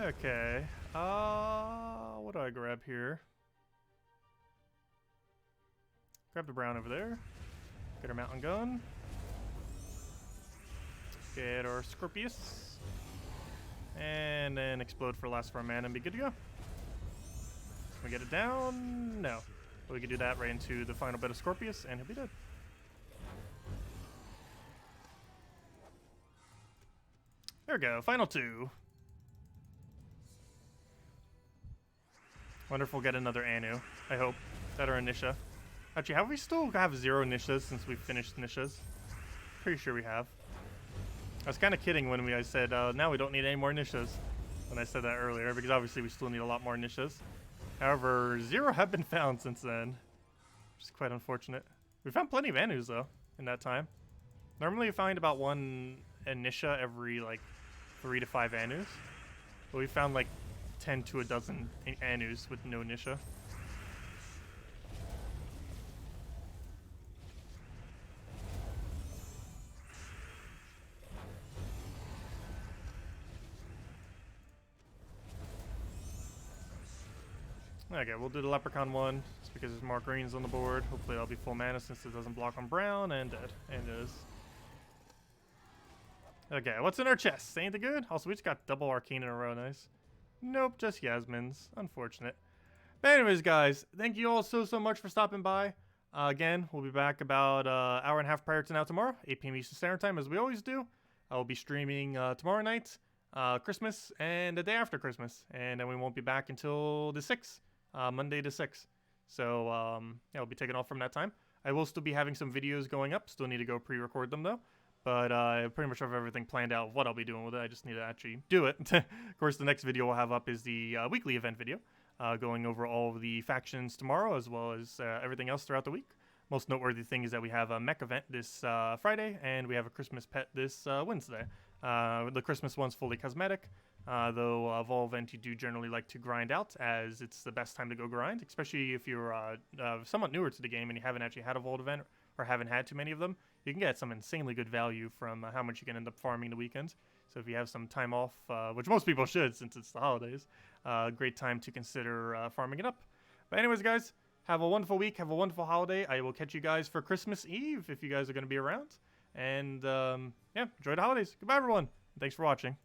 Okay, what do I grab here? Grab the brown over there. Get our mountain gun. Get our Scorpius. And then explode for last of our mana and be good to go. Can we get it down? No. But we can do that right into the final bit of Scorpius and he'll be dead. There we go, final two. Wonder if we'll get another Anu. I hope. That or a Nisha. Actually, have we still have 0 Nishas since we finished Nishas? Pretty sure we have. I was kind of kidding when I said, now we don't need any more Nishas. When I said that earlier, because obviously we still need a lot more Nishas. However, 0 have been found since then. Which is quite unfortunate. We found plenty of Anus, though, in that time. Normally you find about 1 Nisha every, like, 3 to 5 Anus. But we found, like, 10 to a dozen Anus with no Nisha. Okay, we'll do the Leprechaun one, just because there's more greens on the board. Hopefully that'll be full mana since it doesn't block on brown, and dead. And it is. Okay, what's in our chest? Anything good? Also, we just got double Arcane in a row, nice. Nope, just Yasmin's. Unfortunate. But anyways, guys, thank you all so much for stopping by. Again, we'll be back about an hour and a half prior to now tomorrow, 8 p.m. Eastern Standard Time, as we always do. I will be streaming tomorrow night, Christmas, and the day after Christmas. And then we won't be back until the 6th, Monday the 6th. So, yeah, I'll be taking off from that time. I will still be having some videos going up. Still need to go pre-record them, though. But I pretty much have everything planned out of what I'll be doing with it. I just need to actually do it. Of course, the next video we'll have up is the weekly event video, going over all of the factions tomorrow, as well as everything else throughout the week. Most noteworthy thing is that we have a mech event this Friday, and we have a Christmas pet this Wednesday. The Christmas one's fully cosmetic, though Evolve event you do generally like to grind out, as it's the best time to go grind, especially if you're somewhat newer to the game and you haven't actually had a Evolve event or haven't had too many of them. You can get some insanely good value from how much you can end up farming the weekends. So if you have some time off, which most people should since it's the holidays, great time to consider farming it up. But anyways, guys, have a wonderful week. Have a wonderful holiday. I will catch you guys for Christmas Eve if you guys are going to be around. And yeah, enjoy the holidays. Goodbye, everyone. Thanks for watching.